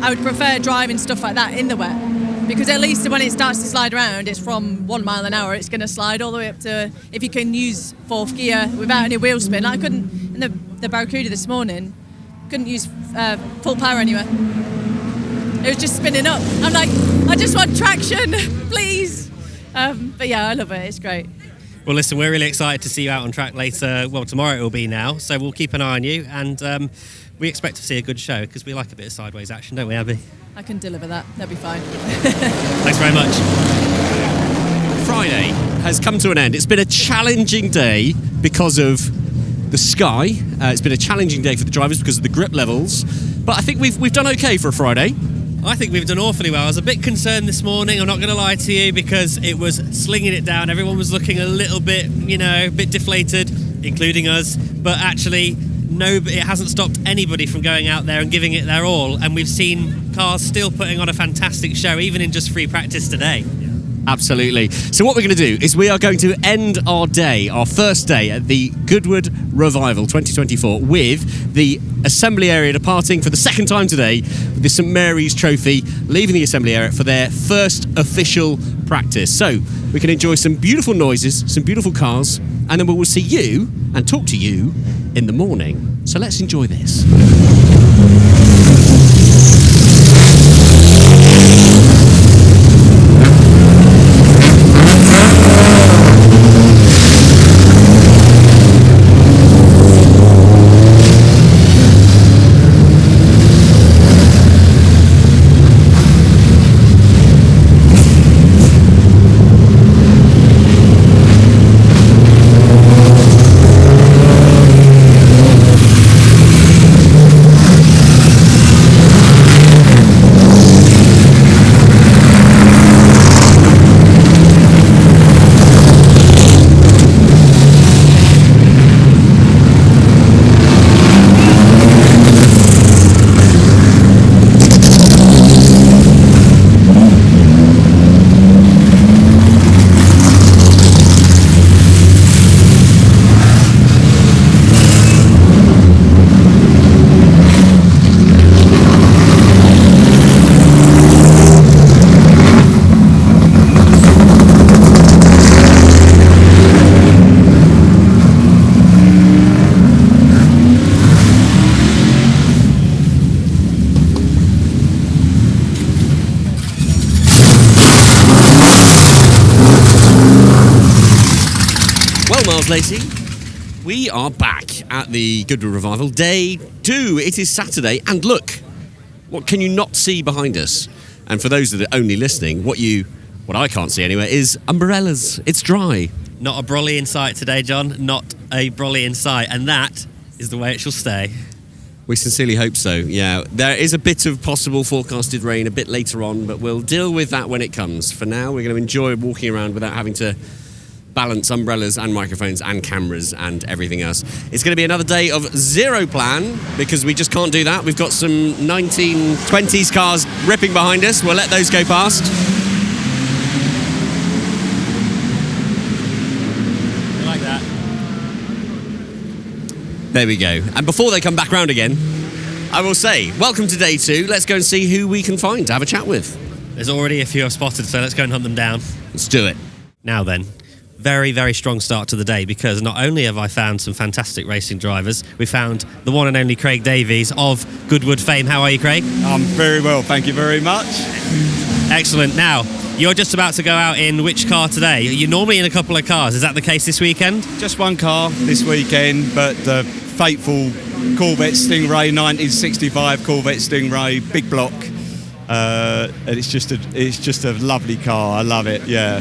I would prefer driving stuff like that in the wet, because at least when it starts to slide around, it's from 1 mile an hour. It's going to slide all the way up to, if you can use fourth gear without any wheel spin. I couldn't in the Barracuda this morning. Couldn't use full power anywhere. It was just spinning up. I'm like, I just want traction, please. But yeah, I love it. It's great. Well, listen, we're really excited to see you out on track later. Well, tomorrow it will be now, so we'll keep an eye on you, and we expect to see a good show because we like a bit of sideways action, don't we, Abbie? I can deliver that. That'll be fine. Thanks very much. Friday has come to an end. It's been a challenging day because of the sky. It's been a challenging day for the drivers because of the grip levels, but I think we've done okay for a Friday. I think we've done awfully well. I was a bit concerned this morning, I'm not going to lie to you, because it was slinging it down. Everyone was looking a little bit, you know, a bit deflated, including us. But actually, no, it hasn't stopped anybody from going out there and giving it their all. And we've seen cars still putting on a fantastic show, even in just free practice today. Absolutely. So what we're going to do is we are going to end our day, our first day at the Goodwood Revival 2024 with the assembly area departing for the second time today with the St Mary's Trophy, leaving the assembly area for their first official practice. So we can enjoy some beautiful noises, some beautiful cars, and then we will see you and talk to you in the morning. So let's enjoy this. Lacey. We are back at the Goodwood Revival, day 2. It is Saturday, and look, what can you not see behind us? And for those that are only listening, what I can't see anywhere is umbrellas. It's dry. Not a brolly in sight today, John. Not a brolly in sight, and that is the way it shall stay. We sincerely hope so, yeah. There is a bit of possible forecasted rain a bit later on, but we'll deal with that when it comes. For now, we're going to enjoy walking around without having to balance umbrellas and microphones and cameras and everything else. It's going to be another day of zero plan, because we just can't do that. We've got some 1920s cars ripping behind us. We'll let those go past. I like that. There we go. And before they come back round again, I will say, welcome to day 2. Let's go and see who we can find to have a chat with. There's already a few I've spotted, so let's go and hunt them down. Let's do it. Now then, very, very strong start to the day, because not only have I found some fantastic racing drivers, we found the one and only Craig Davies of Goodwood fame. How are you, Craig? I'm very well, thank you very much. Excellent. Now, you're just about to go out in which car today? You're normally in a couple of cars. Is that the case this weekend? Just one car this weekend, but the fateful Corvette Stingray, 1965 Corvette Stingray, big block. And it's just a lovely car. I love it, yeah.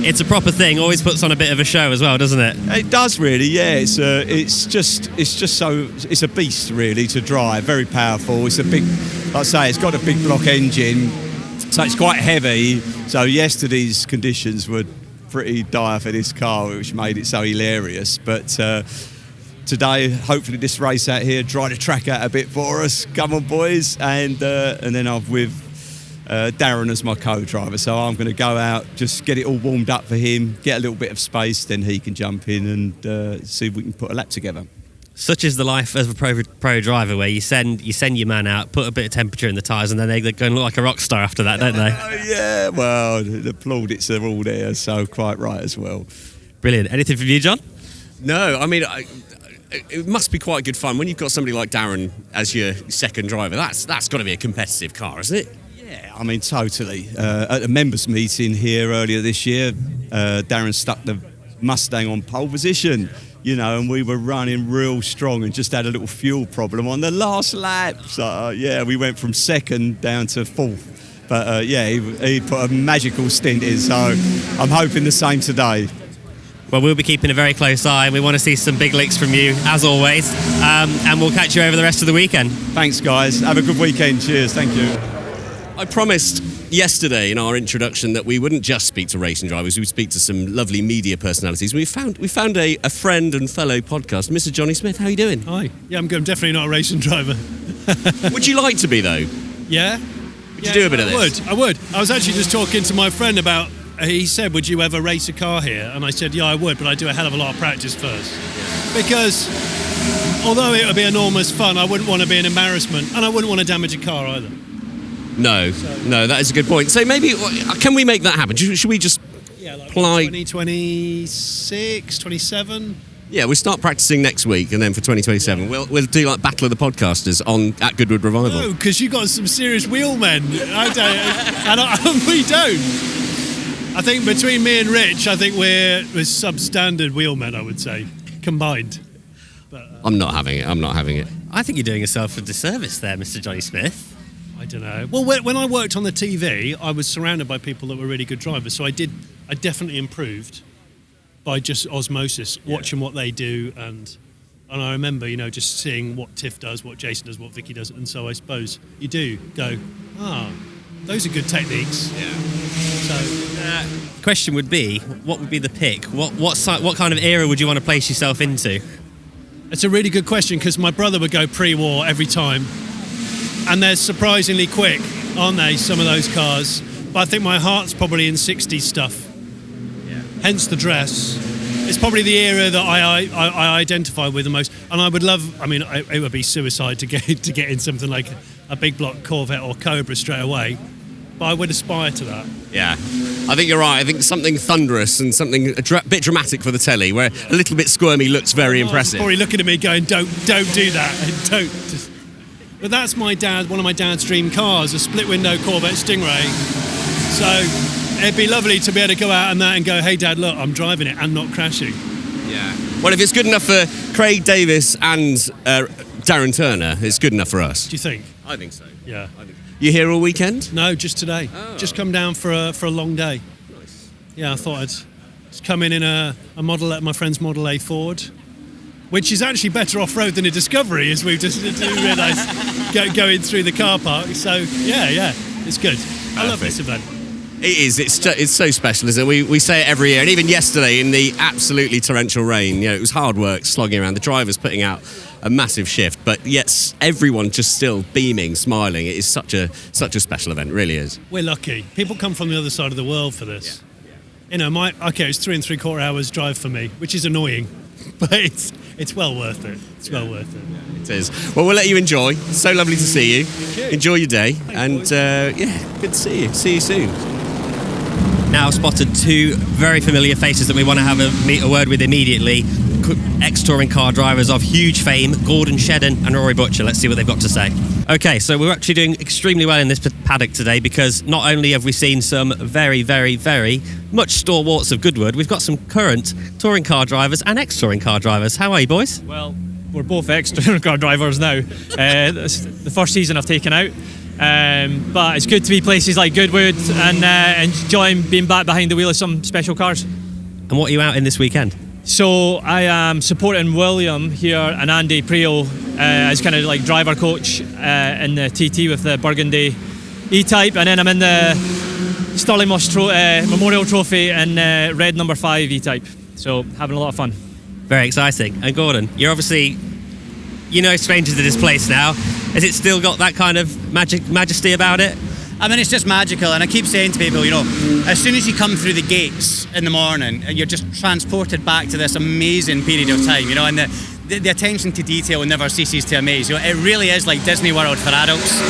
It's a proper thing. Always puts on a bit of a show as well, doesn't it? It does really, yeah. It's a beast really to drive. Very powerful. It's a big, like I say, it's got a big block engine, so it's quite heavy. So yesterday's conditions were pretty dire for this car, which made it so hilarious. But today, hopefully, this race out here dry the track out a bit for us. Come on, boys, and then I've with Darren as my co-driver, so I'm going to go out, just get it all warmed up for him, get a little bit of space, then he can jump in and see if we can put a lap together. Such is the life of a pro driver, where you send your man out, put a bit of temperature in the tyres, and then they go and look like a rock star after that, don't they? Yeah, well, the plaudits are all there, so quite right as well. Brilliant. Anything from you, John? No, I mean, it must be quite good fun when you've got somebody like Darren as your second driver. That's got to be a competitive car, isn't it? Yeah, I mean, totally. At a members' meeting here earlier this year, Darren stuck the Mustang on pole position, and we were running real strong and just had a little fuel problem on the last lap. So, we went from second down to fourth. But, he put a magical stint in, so I'm hoping the same today. Well, we'll be keeping a very close eye, and we want to see some big licks from you, as always. And we'll catch you over the rest of the weekend. Thanks, guys. Have a good weekend. Cheers. Thank you. I promised yesterday in our introduction that we wouldn't just speak to racing drivers, we'd speak to some lovely media personalities. We found a friend and fellow podcast, Mr. Jonny Smith. How are you doing? Hi. Yeah, I'm good. I'm definitely not a racing driver. Would you like to be, though? Yeah. Would you do a bit of this? I would. I was actually just talking to my friend about, he said, would you ever race a car here? And I said, yeah, I would, but I do a hell of a lot of practice first. Because although it would be enormous fun, I wouldn't want to be an embarrassment, and I wouldn't want to damage a car either. No, that is a good point. So maybe, can we make that happen? Should we just apply... 2026, 27? Yeah, we'll start practicing next week, and then for 2027, we'll do like Battle of the Podcasters at Goodwood Revival. No, because you've got some serious wheelmen. I don't, and we don't. I think between me and Rich, I think we're substandard wheelmen, I would say, combined. But, I'm not having it. I think you're doing yourself a disservice there, Mr. Jonny Smith. I don't know. Well, when I worked on the TV, I was surrounded by people that were really good drivers, so I definitely improved by just osmosis, watching what they do, and I remember, just seeing what Tiff does, what Jason does, what Vicky does, and so I suppose you do go, those are good techniques. Yeah. So, the question would be, what would be the pick? What kind of era would you want to place yourself into? It's a really good question, because my brother would go pre-war every time. And they're surprisingly quick, aren't they, some of those cars? But I think my heart's probably in 60s stuff. Yeah. Hence the dress. It's probably the era that I identify with the most. And I would love, it would be suicide to get in something like a big block Corvette or Cobra straight away. But I would aspire to that. Yeah, I think you're right. I think something thunderous and something a bit dramatic for the telly, where a little bit squirmy looks very impressive. Probably looking at me going, don't do that. Don't. But that's one of my dad's dream cars, a split window Corvette Stingray. So it'd be lovely to be able to go out on that and go, hey Dad, look, I'm driving it and not crashing. Yeah. Well, if it's good enough for Craig Davies and Darren Turner, it's good enough for us. Do you think? I think so. Yeah. You here all weekend? No, just today. Oh. Just come down for a long day. Nice. Yeah, I thought I'd just come in a my friend's Model A Ford, which is actually better off-road than a Discovery, as we've just realised going through the car park. So, yeah, it's good. I love this event. It is. It's so special, isn't it? We say it every year, and even yesterday in the absolutely torrential rain, it was hard work slogging around. The drivers putting out a massive shift, but yet everyone just still beaming, smiling. It is such a special event, really is. We're lucky. People come from the other side of the world for this. Yeah. It's 3 3/4 hours drive for me, which is annoying, but it's well worth it. It's well worth it. It is. Well, we'll let you enjoy. So lovely to see you. Enjoy your day, and good to see you. See you soon. Now spotted two very familiar faces that we want to have a word with immediately. Ex-touring car drivers of huge fame, Gordon Shedden and Rory Butcher. Let's see what they've got to say. Okay, so we're actually doing extremely well in this paddock today, because not only have we seen some very, very, very much stalwarts of Goodwood, we've got some current touring car drivers and ex-touring car drivers. How are you, boys? Well, we're both ex-touring car drivers now. It's the first season I've taken out. But it's good to be places like Goodwood and enjoying being back behind the wheel of some special cars. And what are you out in this weekend? So I am supporting William here and Andy Pirro as kind of like driver coach in the TT with the Burgundy E-Type, and then I'm in the Stirling Moss Memorial Trophy in red number 5 E-Type. So having a lot of fun. Very exciting. And Gordon, you're obviously, strangers to this place now. Has it still got that kind of majesty about it? I mean, it's just magical, and I keep saying to people, as soon as you come through the gates in the morning, you're just transported back to this amazing period of time, and the attention to detail never ceases to amaze. It really is like Disney World for adults,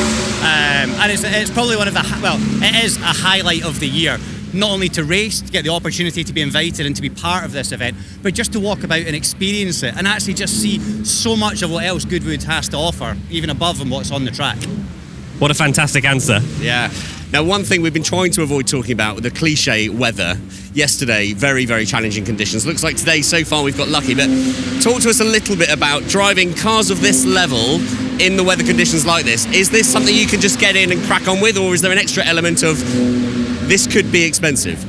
and it's probably it is a highlight of the year. Not only to race, to get the opportunity to be invited and to be part of this event, but just to walk about and experience it and actually just see so much of what else Goodwood has to offer, even above and what's on the track. What a fantastic answer. Yeah. Now, one thing we've been trying to avoid talking about with the cliche weather. Yesterday, very, very challenging conditions. Looks like today, so far, we've got lucky. But talk to us a little bit about driving cars of this level in the weather conditions like this. Is this something you can just get in and crack on with, or is there an extra element of this could be expensive?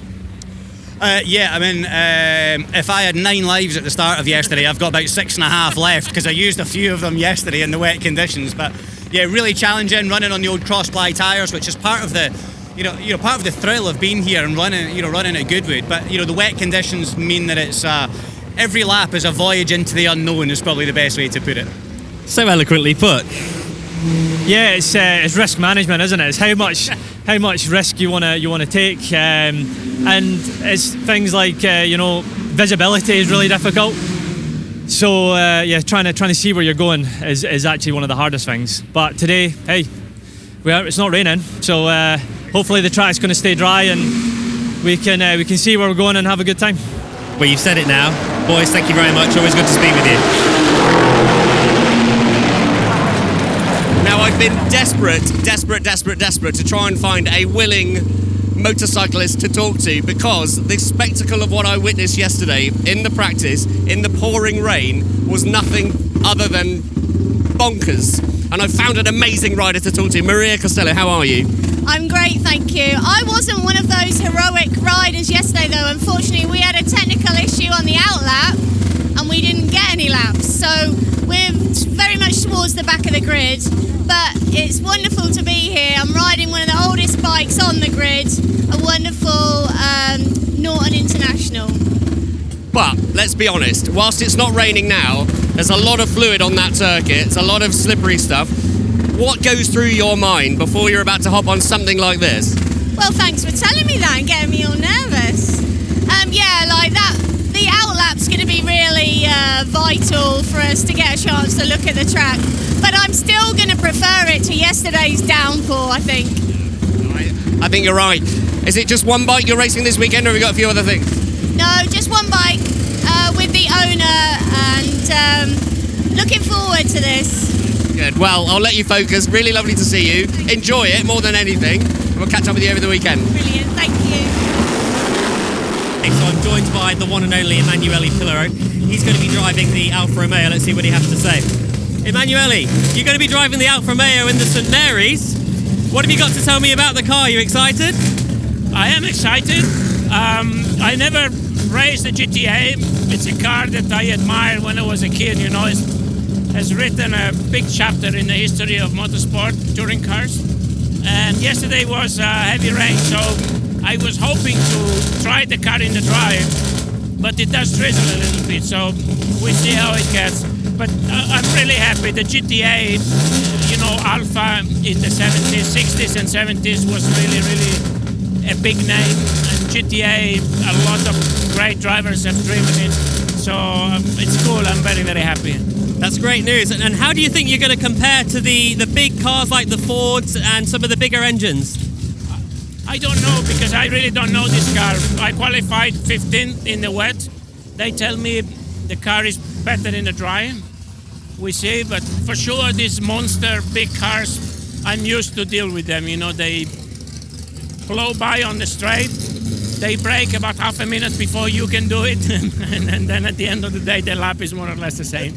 If I had 9 lives at the start of yesterday, I've got about 6.5 left because I used a few of them yesterday in the wet conditions. But yeah, really challenging, running on the old cross-ply tyres, which is part of the, part of the thrill of being here and running at Goodwood. But the wet conditions mean that it's every lap is a voyage into the unknown. Is probably the best way to put it. So eloquently put. Yeah, it's risk management, isn't it? It's how much risk you want to take, and it's things like visibility is really difficult. So trying to see where you're going is actually one of the hardest things. But today, hey, it's not raining, so hopefully the track's going to stay dry and we can see where we're going and have a good time. Well, you've said it now, boys. Thank you very much. Always good to speak with you. Now, I've been desperate to try and find a willing motorcyclist to talk to, because the spectacle of what I witnessed yesterday in the practice, in the pouring rain, was nothing other than bonkers. And I found an amazing rider to talk to. Maria Costello, how are you? I'm great, thank you. I wasn't one of those heroic riders yesterday, though. Unfortunately, we had a technical issue on the outlap and we didn't get any laps. So we're very much towards the back of the grid. But it's wonderful to be here. I'm riding one of the oldest bikes on the grid, a wonderful Norton International. But let's be honest, whilst it's not raining now, there's a lot of fluid on that circuit, it's a lot of slippery stuff. What goes through your mind before you're about to hop on something like this? Well, thanks for telling me that and getting me all nervous. Like that, the outlap's going to be really vital for us to get a chance to look at the track. But I'm still going to prefer it to yesterday's downpour, I think. I think you're right. Is it just one bike you're racing this weekend, or have you got a few other things? No, just one bike with the owner, and looking forward to this. Good. Well, I'll let you focus. Really lovely to see you. Enjoy it more than anything. We'll catch up with you over the weekend. Brilliant. Thank you. race. So I'm joined by the one and only Emanuele Pirro. He's going to be driving the Alfa Romeo. Let's see what he has to say. Emanuele, you're going to be driving the Alfa Romeo in the St Mary's. What have you got to tell me about the car? Are you excited? I am excited. I never raced the GTA. It's a car that I admired when I was a kid. You know, it has written a big chapter in the history of motorsport, touring cars. And yesterday was heavy rain, so I was hoping to try the car in the drive, but it does drizzle a little bit, so we see how it gets. But I'm really happy. The GTA, you know, Alfa in the 70s, 60s and 70s was really, really a big name. And GTA, a lot of great drivers have driven it. So it's cool. I'm very, very happy. That's great news. And how do you think you're going to compare to the big cars like the Fords and some of the bigger engines? I don't know, because I really don't know this car. I qualified 15th in the wet. They tell me the car is better in the dry. We see, but for sure these monster big cars, I'm used to deal with them. You know, they blow by on the straight. They brake about half a minute before you can do it. and then at the end of the day, the lap is more or less the same.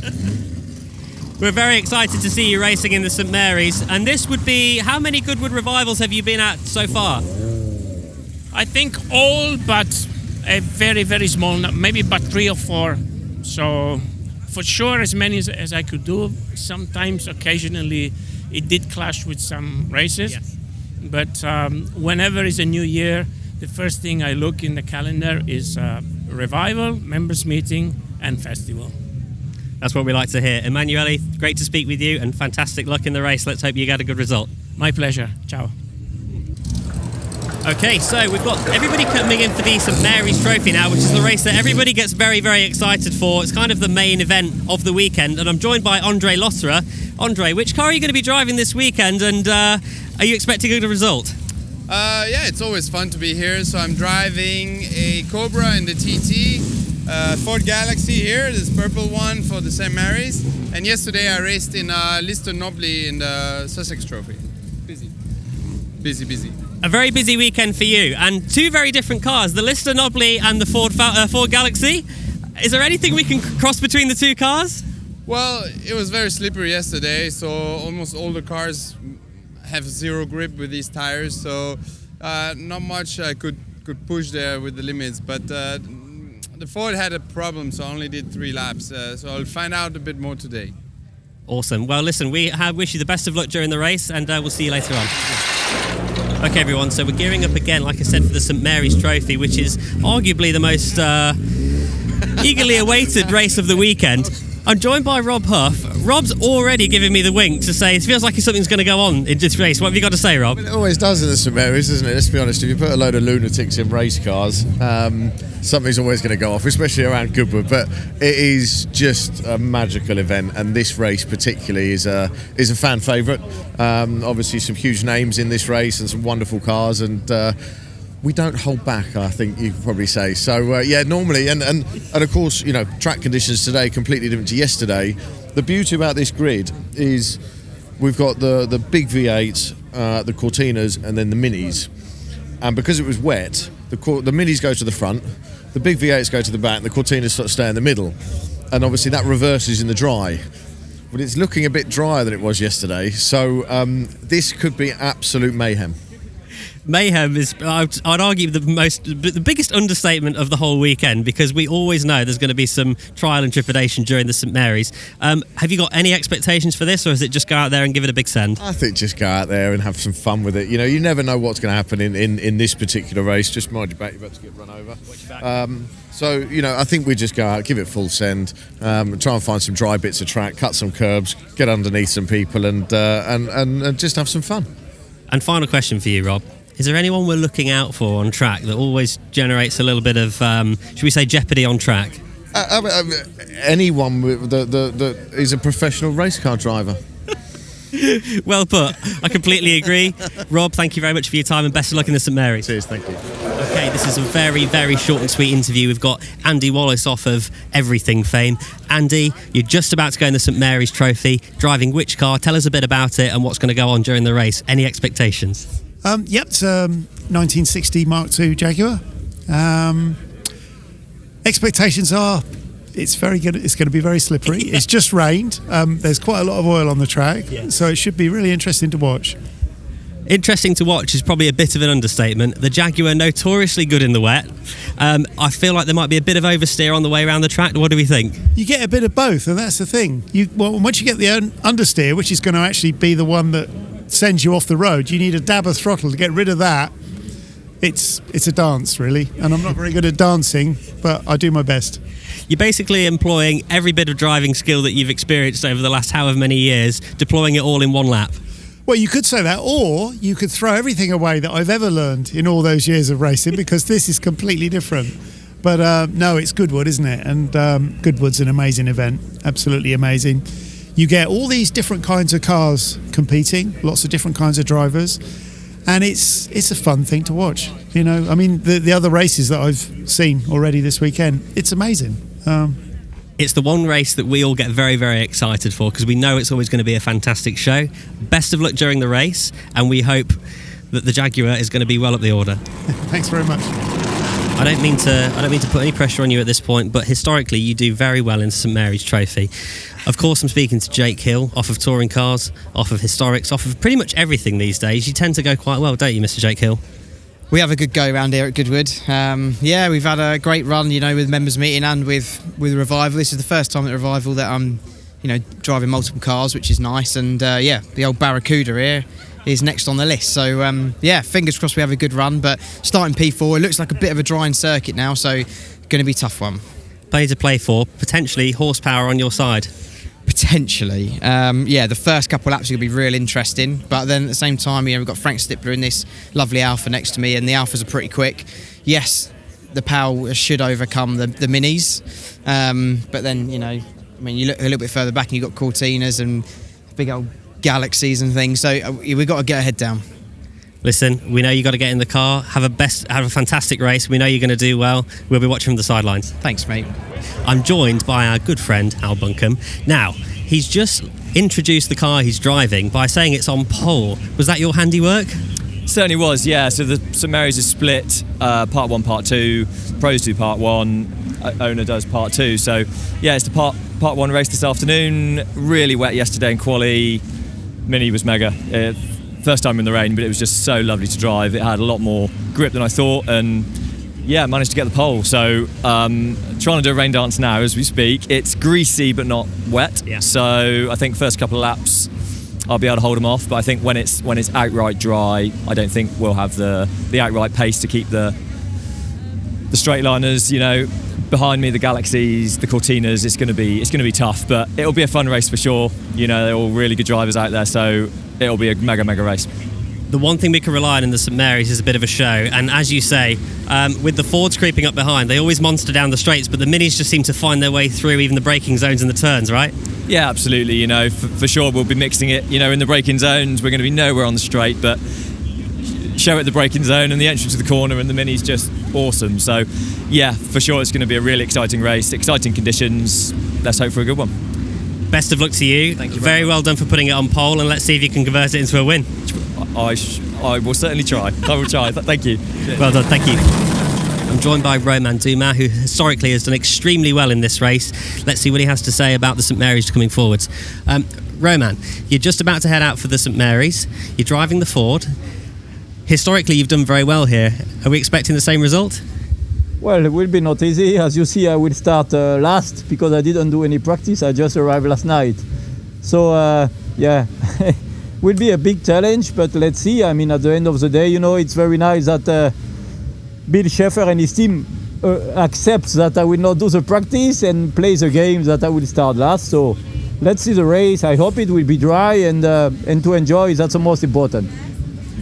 We're very excited to see you racing in the St Mary's. And this would be, how many Goodwood revivals have you been at so far? I think all but a very, very small, maybe about 3 or 4. So for sure as many as I could do. Sometimes, occasionally, it did clash with some races. Yes. But whenever is a new year, the first thing I look in the calendar is revival, members meeting and festival. That's what we like to hear. Emanuele, great to speak with you and fantastic luck in the race. Let's hope you get a good result. My pleasure. Ciao. Okay, so we've got everybody coming in for the St Mary's Trophy now, which is the race that everybody gets very, very excited for. It's kind of the main event of the weekend, and I'm joined by Andre Lotterer. Andre, which car are you going to be driving this weekend, and are you expecting a good result? Yeah, it's always fun to be here. So I'm driving a Cobra in the TT, Ford Galaxy here, this purple one for the St Mary's. And yesterday I raced in Lister Nobly in the Sussex Trophy. Busy. A very busy weekend for you, and 2 very different cars, the Lister Nobly and the Ford Galaxy. Is there anything we can cross between the 2 cars? Well, it was very slippery yesterday, so almost all the cars have 0 grip with these tires, so not much I could push there with the limits, but the Ford had a problem, so I only did 3 laps, so I'll find out a bit more today. Awesome. Well, listen, we wish you the best of luck during the race, and we'll see you later on. Okay, everyone, so we're gearing up again, like I said, for the St Mary's Trophy, which is arguably the most eagerly awaited race of the weekend. I'm joined by Rob Huff. Rob's already giving me the wink to say it feels like something's going to go on in this race. What have you got to say, Rob? Well, it always does in the St Mary's, doesn't it? Let's be honest, if you put a load of lunatics in race cars, something's always going to go off, especially around Goodwood. But it is just a magical event, and this race particularly is a fan favourite. Obviously some huge names in this race and some wonderful cars, and we don't hold back, I think you could probably say. So, yeah, normally, and of course, you know, track conditions today completely different to yesterday. The beauty about this grid is we've got the big V8s, the Cortinas, and then the Minis. And because it was wet, the Minis go to the front, the big V8s go to the back, and the Cortinas sort of stay in the middle. And obviously that reverses in the dry. But it's looking a bit drier than it was yesterday, so this could be absolute mayhem. Mayhem is, I'd argue, the biggest understatement of the whole weekend, because we always know there's going to be some trial and trepidation during the St Mary's. Have you got any expectations for this, or is it just go out there and give it a big send? I think just go out there and have some fun with it. You know, you never know what's going to happen in this particular race. Just mind your back, you're about to get run over. Watch your back. So, you know, I think we just go out, give it full send, try and find some dry bits of track, cut some curbs, get underneath some people, and just have some fun. And final question for you, Rob. Is there anyone we're looking out for on track that always generates a little bit of, should we say, jeopardy on track? Anyone that is a professional race car driver. Well put. I completely agree. Rob, thank you very much for your time and best of luck in the St Mary's. Cheers, thank you. Okay, this is a very, very short and sweet interview. We've got Andy Wallace off of Everything fame. Andy, you're just about to go in the St Mary's Trophy. Driving which car? Tell us a bit about it and what's going to go on during the race. Any expectations? Yep, it's a 1960 Mark II Jaguar. Expectations are it's very good. It's going to be very slippery. It's just rained. There's quite a lot of oil on the track, so it should be really interesting to watch. Interesting to watch is probably a bit of an understatement. The Jaguar notoriously good in the wet. I feel like there might be a bit of oversteer on the way around the track. What do we think? You get a bit of both, and that's the thing. Once you get the understeer, which is going to actually be the one that sends you off the road, you need a dab of throttle to get rid of that. It's a dance, really, and I'm not very good at dancing, but I do my best. You're basically employing every bit of driving skill that you've experienced over the last however many years, deploying it all in one lap. Well, you could say that, or you could throw everything away that I've ever learned in all those years of racing, because this is completely different. But no, it's Goodwood, isn't it? And Goodwood's an amazing event, absolutely amazing. You get all these different kinds of cars competing, lots of different kinds of drivers, and it's a fun thing to watch. You know, I mean, the other races that I've seen already this weekend, it's amazing. It's the one race that we all get very, very excited for, because we know it's always going to be a fantastic show. Best of luck during the race, and we hope that the Jaguar is going to be well up the order. Thanks very much. I don't mean to put any pressure on you at this point, but historically you do very well in St Mary's Trophy. Of course, I'm speaking to Jake Hill, off of touring cars, off of historics, off of pretty much everything these days. You tend to go quite well, don't you, Mr. Jake Hill? We have a good go around here at Goodwood. We've had a great run, with members meeting and with Revival. This is the first time at Revival that I'm, driving multiple cars, which is nice. And the old Barracuda here is next on the list. So fingers crossed we have a good run. But starting P4, it looks like a bit of a drying circuit now, so going to be a tough one. Plenty to play for, potentially horsepower on your side. Potentially. The first couple of laps are going to be real interesting, but then at the same time, we've got Frank Stippler in this lovely Alfa next to me, and the Alfas are pretty quick. Yes, the power should overcome the minis, but then, you look a little bit further back and you've got Cortinas and big old Galaxies and things, so we've got to get our head down. Listen, we know you got to get in the car, have a fantastic race. We know you're going to do well. We'll be watching from the sidelines. Thanks, mate. I'm joined by our good friend Al Buncombe. Now, he's just introduced the car he's driving by saying it's on pole. Was that your handiwork? Certainly was, yeah. So the St Mary's is split, part 1, part 2. Pros do part 1, owner does part 2. So yeah, it's the part 1 race this afternoon. Really wet yesterday in quali. Mini was mega. First time in the rain, but it was just so lovely to drive. It had a lot more grip than I thought, and managed to get the pole. So trying to do a rain dance now as we speak. It's greasy but not wet. Yeah. So I think first couple of laps I'll be able to hold them off, but I think when it's outright dry, I don't think we'll have the outright pace to keep the straight liners, behind me, the Galaxies, the Cortinas. It's going to be tough, but it'll be a fun race for sure. They're all really good drivers out there, so it'll be a mega race. The one thing we can rely on in the St Mary's is a bit of a show, and as you say, with the Fords creeping up behind, they always monster down the straights, but the Minis just seem to find their way through even the braking zones and the turns, right? Yeah, absolutely. For sure we'll be mixing it. In the braking zones, we're going to be nowhere on the straight, but show it the braking zone and the entrance to the corner, and the Mini's just awesome. So yeah, for sure it's going to be a really exciting race, exciting conditions. Let's hope for a good one. Best of luck to you. Thank you very well done for putting it on pole, and let's see if you can convert it into a win. I will certainly try. I will try. Thank you. Well done, thank you. I'm joined by Roman Dumas, who historically has done extremely well in this race. Let's see what he has to say about the St Mary's coming forwards. Roman, you're just about to head out for the St Mary's. You're driving the Ford. Historically, you've done very well here. Are we expecting the same result? Well, it will be not easy. As you see, I will start last because I didn't do any practice. I just arrived last night. So, will be a big challenge, but let's see. I mean, at the end of the day, it's very nice that Bill Schaeffer and his team accepts that I will not do the practice and play the game that I will start last. So let's see the race. I hope it will be dry and to enjoy. That's the most important.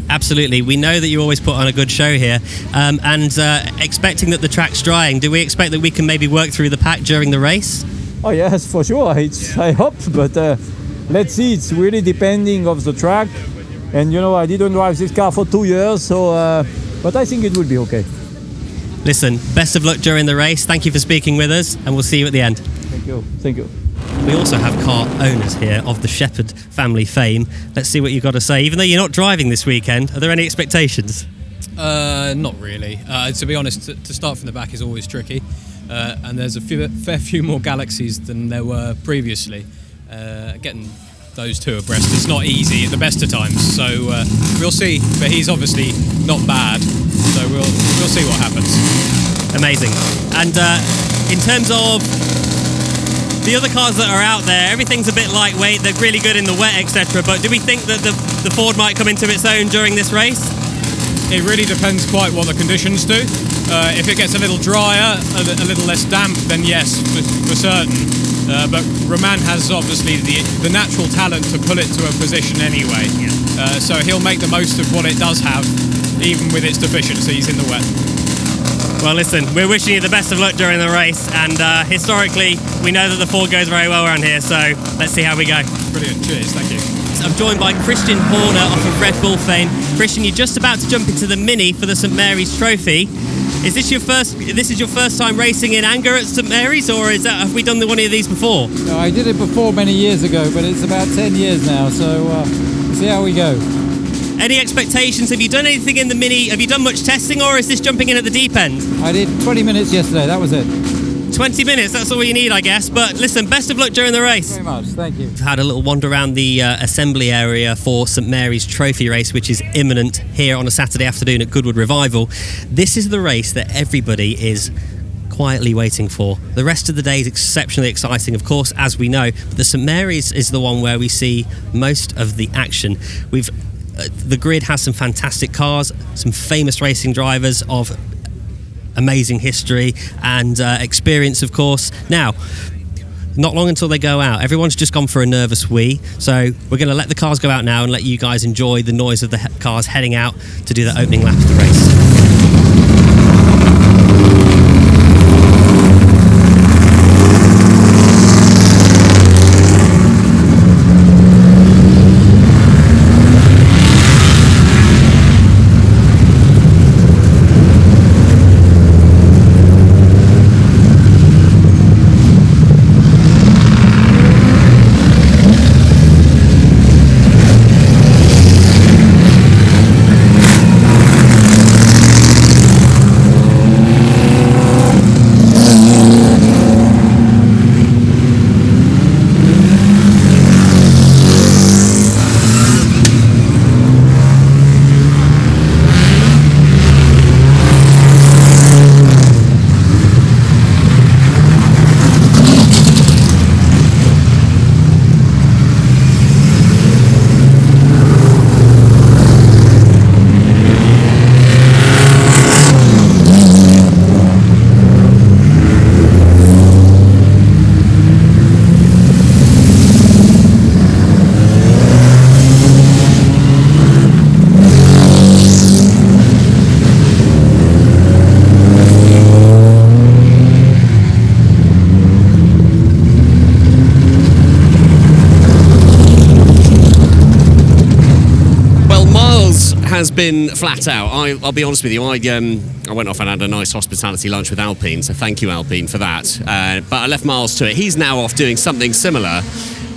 Absolutely. We know that you always put on a good show here, and expecting that the track's drying, do we expect that we can maybe work through the pack during the race? Oh yes, for sure. I hope, but let's see. It's really depending of the track, and I didn't drive this car for 2 years, so but I think it will be okay. Listen, best of luck during the race. Thank you for speaking with us, and we'll see you at the end. Thank you. We also have car owners here of the Shepherd family fame. Let's see what you've got to say. Even though you're not driving this weekend, are there any expectations? Not really. To be honest, to start from the back is always tricky. and there's a fair few more galaxies than there were previously. Getting those two abreast, it's not easy at the best of times, so we'll see. But he's obviously not bad, so we'll see what happens. Amazing. And in terms of the other cars that are out there, everything's a bit lightweight, they're really good in the wet, etc. But do we think that the Ford might come into its own during this race? It really depends quite what the conditions do. If it gets a little drier, a little less damp, then yes, for certain. But Roman has obviously the natural talent to pull it to a position anyway. So he'll make the most of what it does have, even with its deficiencies in the wet. Well, listen, we're wishing you the best of luck during the race, and historically, we know that the Ford goes very well around here, so let's see how we go. Brilliant, cheers, thank you. I'm joined by Christian Horner off of Red Bull fame. Christian, you're just about to jump into the Mini for the St Mary's Trophy. Is this your first time racing in anger at St Mary's, or have we done one of these before? No, I did it before many years ago, but it's about 10 years now, so we'll see how we go. Any expectations? Have you done anything in the Mini? Have you done much testing, or is this jumping in at the deep end? I did 20 minutes yesterday, that was it. 20 minutes, that's all you need, I guess. But listen, best of luck during the race. Very much, thank you. We've had a little wander around the assembly area for St Mary's Trophy race, which is imminent here on a Saturday afternoon at Goodwood Revival. This is the race that everybody is quietly waiting for. The rest of the day is exceptionally exciting, of course, as we know. But the St Mary's is the one where we see most of the action. The grid has some fantastic cars, some famous racing drivers of amazing history and experience, of course. Now, not long until they go out. Everyone's just gone for a nervous wee, so we're going to let the cars go out now and let you guys enjoy the noise of the cars heading out to do the opening lap of the race. Has been flat out. I'll be honest with you, I went off and had a nice hospitality lunch with Alpine, so thank you Alpine for that, but I left Miles to it. He's now off doing something similar,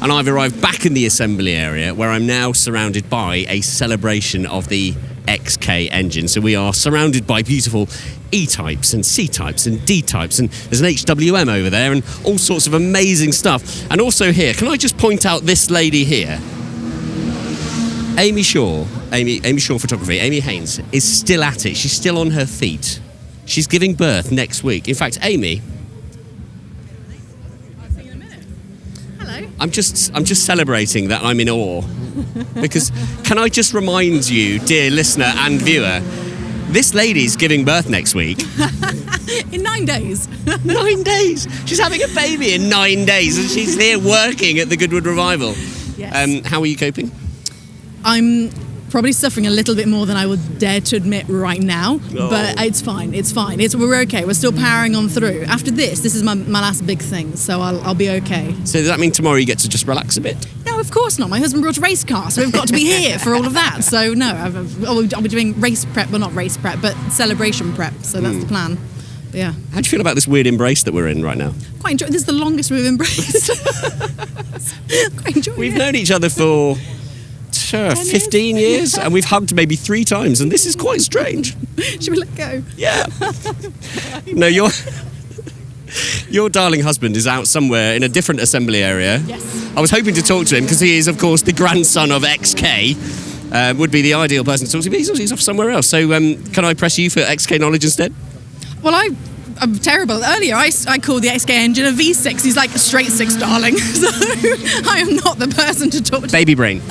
and I've arrived back in the assembly area where I'm now surrounded by a celebration of the XK engine. So we are surrounded by beautiful E-types and C-types and D-types, and there's an HWM over there and all sorts of amazing stuff. And also here, can I just point out this lady here? Amy Shaw Photography, Amy Haynes, is still at it. She's still on her feet. She's giving birth next week. In fact, Amy, Hello. I'm just celebrating that I'm in awe. Because can I just remind you, dear listener and viewer, this lady's giving birth next week. In 9 days. 9 days. She's having a baby in 9 days, and she's here working at the Goodwood Revival. Yes. How are you coping? I'm probably suffering a little bit more than I would dare to admit right now, Oh. but it's fine. We're okay. We're still powering on through. After this is my last big thing, so I'll be okay. So does that mean tomorrow you get to just relax a bit? No, of course not. My husband brought a race car, so we've got to be here for all of that. So no, I'll be doing race prep, well not race prep, but celebration prep. So that's the plan. But yeah. How do you feel about this weird embrace that we're in right now? Quite enjoy. This is the longest we've embraced. Quite enjoy. We've known each other for 15 years, and we've hugged maybe 3 times, and this is quite strange. Should we let go? Yeah. No, Your darling husband is out somewhere in a different assembly area. Yes. I was hoping to talk to him because he is, of course, the grandson of XK. Would be the ideal person to talk to, but he's off somewhere else. So can I press you for XK knowledge instead? Well, I'm terrible. Earlier, I called the XK engine a V6. He's like a straight 6, darling. So I am not the person to talk to. Baby brain.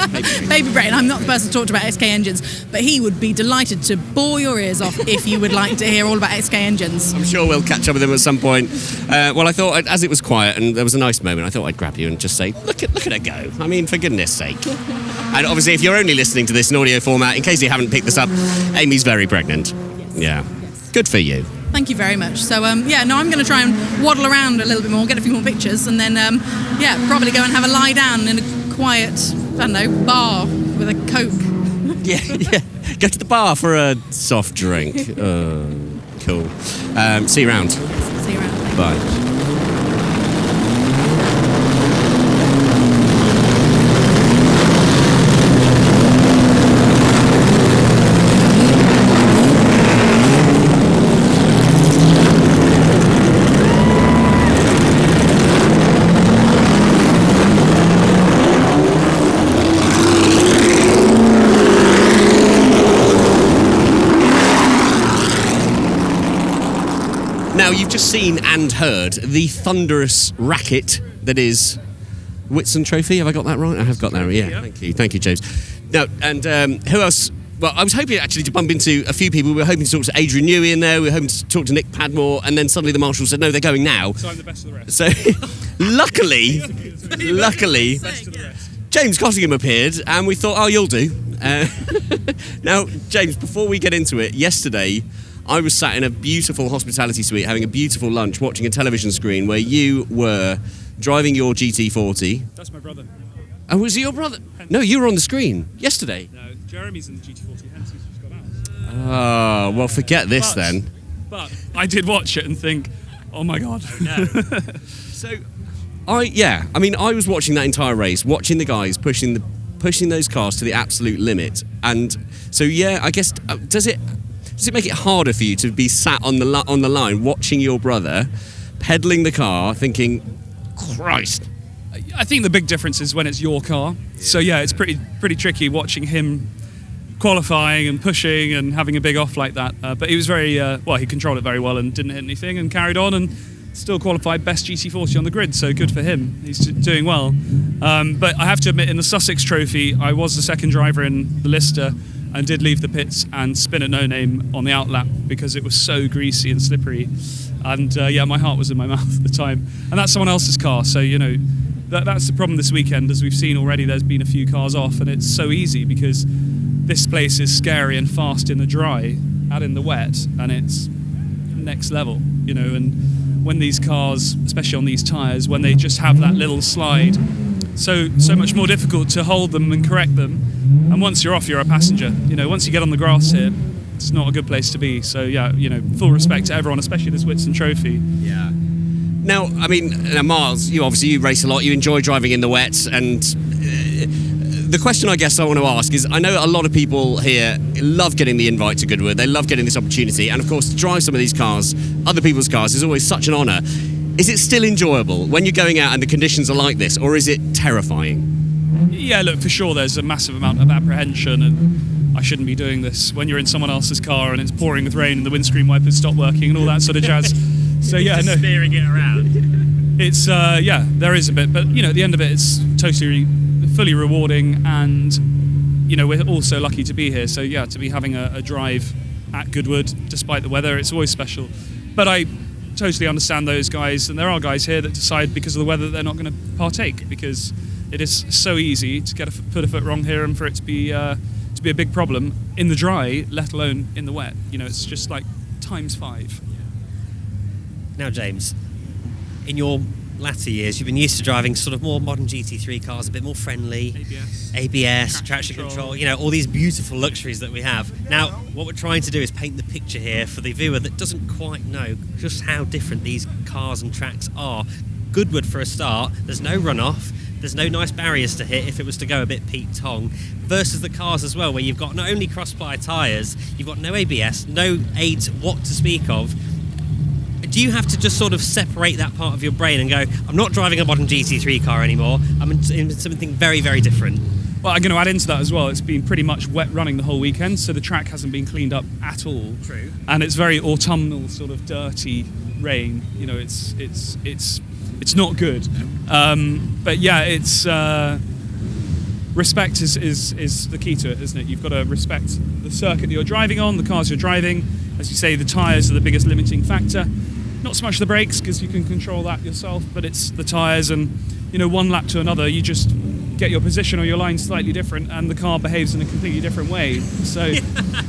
Baby brain. I'm not the person to talk to about XK engines. But he would be delighted to bore your ears off if you would like to hear all about XK engines. I'm sure we'll catch up with him at some point. Well, I thought, as it was quiet and there was a nice moment, I thought I'd grab you and just say, look at her go. I mean, for goodness sake. And obviously, if you're only listening to this in audio format, in case you haven't picked this up, Amy's very pregnant. Yes. Yeah. Yes. Good for you. Thank you very much. So, I'm going to try and waddle around a little bit more, get a few more pictures, and then, probably go and have a lie down in a quiet, bar with a Coke. Yeah. Go to the bar for a soft drink. Cool. See you around. See you around. Bye. Now, you've just seen and heard the thunderous racket that is Whitsun Trophy. Have I got that right? I have got that right, yeah. Thank you, James. Now, and who else? Well, I was hoping actually to bump into a few people. We were hoping to talk to Adrian Newey in there. We were hoping to talk to Nick Padmore, and then suddenly the marshal said, no, they're going now. So I'm the best of the rest. So, luckily, James Cottingham appeared, and we thought, oh, you'll do. Now, James, before we get into it, yesterday I was sat in a beautiful hospitality suite having a beautiful lunch, watching a television screen where you were driving your GT40. That's my brother. Oh, was it your brother? No, you were on the screen yesterday. No, Jeremy's in the GT40, hence he's just got out. Oh, well, forget this then. But I did watch it and think, oh my God. No. So, I was watching that entire race, watching the guys pushing those cars to the absolute limit. And so, yeah, I guess, does it make it harder for you to be sat on the line watching your brother pedaling the car thinking, Christ? I think the big difference is when it's your car. So yeah, it's pretty tricky watching him qualifying and pushing and having a big off like that. But he was he controlled it very well and didn't hit anything and carried on and still qualified best GT40 on the grid. So good for him. He's doing well. But I have to admit, in the Sussex Trophy, I was the second driver in the Lister and did leave the pits and spin at no name on the outlap because it was so greasy and slippery. And my heart was in my mouth at the time. And that's someone else's car, so that's the problem this weekend. As we've seen already, there's been a few cars off, and it's so easy because this place is scary and fast in the dry and in the wet, and it's next level, and when these cars, especially on these tyres, when they just have that little slide, so much more difficult to hold them and correct them. And once you're off, you're a passenger. Once you get on the grass here, it's not a good place to be. So full respect to everyone, especially this Whitsun Trophy. Yeah. Now, Miles, you race a lot. You enjoy driving in the wet, and the question I guess I want to ask is, I know a lot of people here love getting the invite to Goodwood. They love getting this opportunity, and of course, to drive some of these cars, other people's cars, is always such an honour. Is it still enjoyable when you're going out and the conditions are like this, or is it terrifying? Yeah, look, for sure there's a massive amount of apprehension and I shouldn't be doing this when you're in someone else's car and it's pouring with rain and the windscreen wipers stop working and all that sort of jazz. So yeah, no. Steering it around. It's, there is a bit, but at the end of it, it's totally, fully rewarding and, we're all so lucky to be here. So yeah, to be having a drive at Goodwood, despite the weather, it's always special. But I totally understand those guys, and there are guys here that decide because of the weather that they're not going to partake because it is so easy to put a foot wrong here and for it to be a big problem in the dry, let alone in the wet. It's just like times 5. Now, James, in your latter years, you've been used to driving sort of more modern GT3 cars, a bit more friendly. ABS, traction control, all these beautiful luxuries that we have. Now, what we're trying to do is paint the picture here for the viewer that doesn't quite know just how different these cars and tracks are. Goodwood, for a start, there's no runoff. There's no nice barriers to hit if it was to go a bit Pete Tong, versus the cars as well, where you've got not only cross-ply tyres, you've got no ABS, no aids what to speak of. do you have to just sort of separate that part of your brain and go, I'm not driving a modern GT3 car anymore, I'm in something very, very different? Well, I'm going to add into that as well. It's been pretty much wet running the whole weekend, so the track hasn't been cleaned up at all. True. And it's very autumnal, sort of dirty rain. You know, it's not good. But yeah, it's respect is the key to it, isn't it? You've got to respect the circuit that you're driving on, the cars you're driving. As you say, the tyres are the biggest limiting factor. Not so much the brakes, because you can control that yourself, but it's the tyres, and you know, one lap to another, you just get your position or your line slightly different, and the car behaves in a completely different way. So,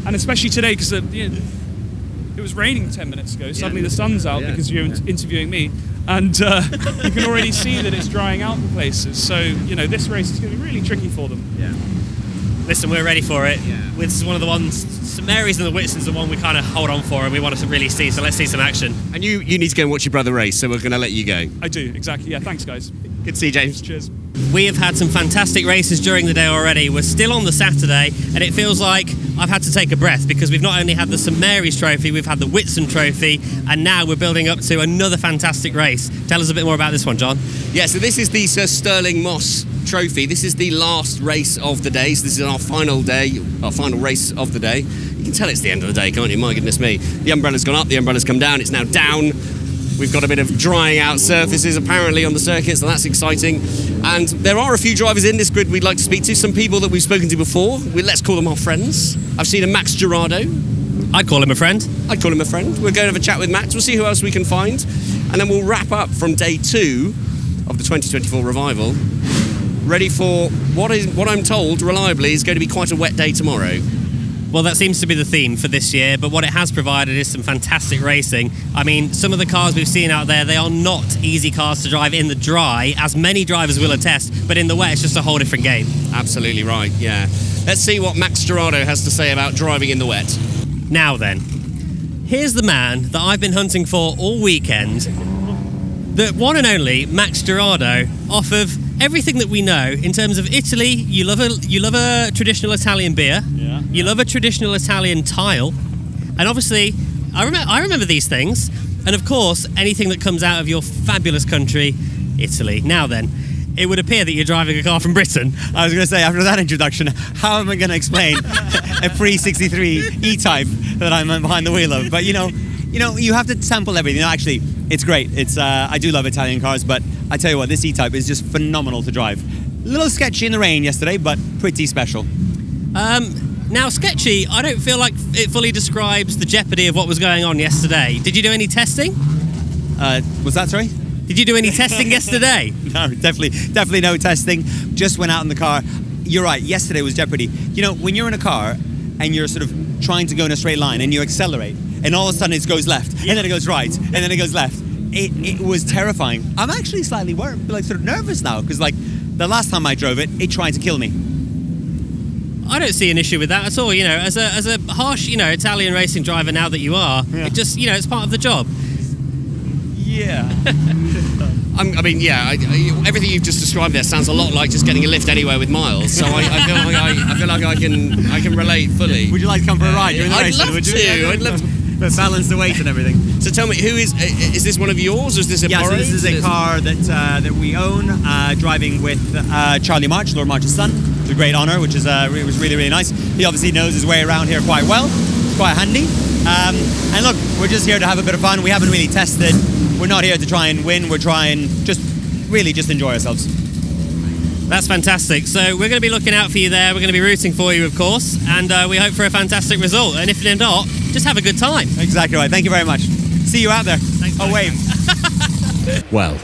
and especially today, because it was raining 10 minutes ago. Suddenly the sun's out because you're interviewing me, and you can already see that it's drying out in places. So, you know, this race is going to be really tricky for them. Yeah. Listen, we're ready for it. Yeah. This is one of the ones, St Mary's and the Whitson's, the one we kind of hold on for and we want to really see, so let's see some action. And you need to go and watch your brother race, so we're going to let you go. I do, exactly. Yeah, thanks, guys. Good to see you, James. Cheers. We have had some fantastic races during the day already. We're still on the Saturday, and it feels like I've had to take a breath, because we've not only had the St Mary's Trophy, we've had the Whitson Trophy, and now we're building up to another fantastic race. Tell us a bit more about this one, John. Yeah, so this is the Sir Sterling Moss Trophy. This is the last race of the day. So this is our final day, our final race of the day. You can tell it's the end of the day, can't you? My goodness me. The umbrella's gone up, the umbrella's come down, it's now down. We've got a bit of drying out surfaces apparently on the circuit, so that's exciting. And there are a few drivers in this grid we'd like to speak to, some people that we've spoken to before. Let's call them our friends. I've seen a Max Girardo. I'd call him a friend. I'd call him a friend. We're going to have a chat with Max. We'll see who else we can find. And then we'll wrap up from day 2 of the 2024 revival. Ready for what I'm told, reliably, is going to be quite a wet day tomorrow. Well, that seems to be the theme for this year, but what it has provided is some fantastic racing. I mean, some of the cars we've seen out there, they are not easy cars to drive in the dry, as many drivers will attest, but in the wet, it's just a whole different game. Absolutely right, yeah. Let's see what Max Girardo has to say about driving in the wet. Now then, here's the man that I've been hunting for all weekend, the one and only Max Girardo, off of everything that we know in terms of Italy. You love a traditional Italian beer. Yeah. You love a traditional Italian tile, and obviously, I remember these things. And of course, anything that comes out of your fabulous country, Italy. Now then, it would appear that you're driving a car from Britain. I was going to say, after that introduction, how am I going to explain a pre-63 E-Type that I'm behind the wheel of? But you know, you have to sample everything. No, actually, it's great. It's I do love Italian cars, but I tell you what, this E-Type is just phenomenal to drive. A little sketchy in the rain yesterday, but pretty special. Now, sketchy, I don't feel like it fully describes the jeopardy of what was going on yesterday. Did you do any testing? Was that, sorry? Did you do any testing yesterday? No, definitely no testing. Just went out in the car. You're right, yesterday was jeopardy. You know, when you're in a car and you're sort of trying to go in a straight line and you accelerate, and all of a sudden it goes left, and then it goes right, and then it goes left. It was terrifying. I'm actually slightly sort of nervous now, because like the last time I drove it, it tried to kill me. I don't see an issue with that at all. You know, as a harsh, Italian racing driver now that you are, it just, it's part of the job. Yeah. Everything you've just described there sounds a lot like just getting a lift anywhere with Miles. So I feel like I can relate fully. Would you like to come for a ride? I'd love to. I'd love to. Balance the weight and everything. So tell me, is this one of yours, or is this a borrowed? So this is a car that we own, driving with Charlie March, Lord March's son. It's a great honour, which was really, really nice. He obviously knows his way around here quite well. It's quite handy. And look, we're just here to have a bit of fun. We haven't really tested. We're not here to try and win. We're trying just enjoy ourselves. That's fantastic. So we're going to be looking out for you there. We're going to be rooting for you, of course, and we hope for a fantastic result. And if they're not, just have a good time. Exactly right. Thank you very much. See you out there. Thanks, wave. Well,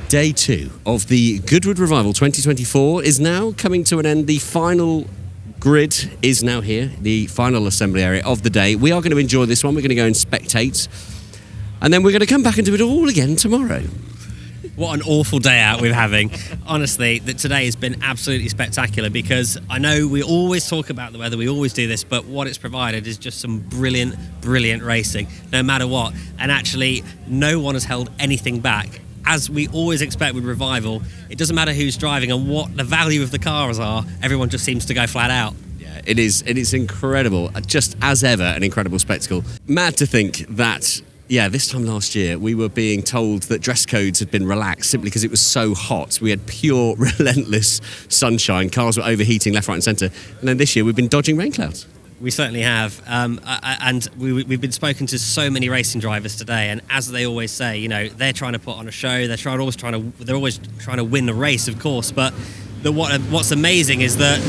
day 2 of the Goodwood Revival 2024 is now coming to an end. The final grid is now here, the final assembly area of the day. We are going to enjoy this one. We're going to go and spectate, and then we're going to come back and do it all again tomorrow. What an awful day out we're having. Honestly, that today has been absolutely spectacular, because I know we always talk about the weather, we always do this, but what it's provided is just some brilliant, brilliant racing, no matter what. And actually, no one has held anything back. As we always expect with Revival, it doesn't matter who's driving and what the value of the cars are, everyone just seems to go flat out. Yeah, it is incredible. Just as ever, an incredible spectacle. Mad to think that this time last year, we were being told that dress codes had been relaxed simply because it was so hot. We had pure, relentless sunshine. Cars were overheating left, right and centre. And then this year, we've been dodging rain clouds. We certainly have. And we've been spoken to so many racing drivers today. And as they always say, you know, they're trying to put on a show. They're always trying to win a race, of course. But what's amazing is that,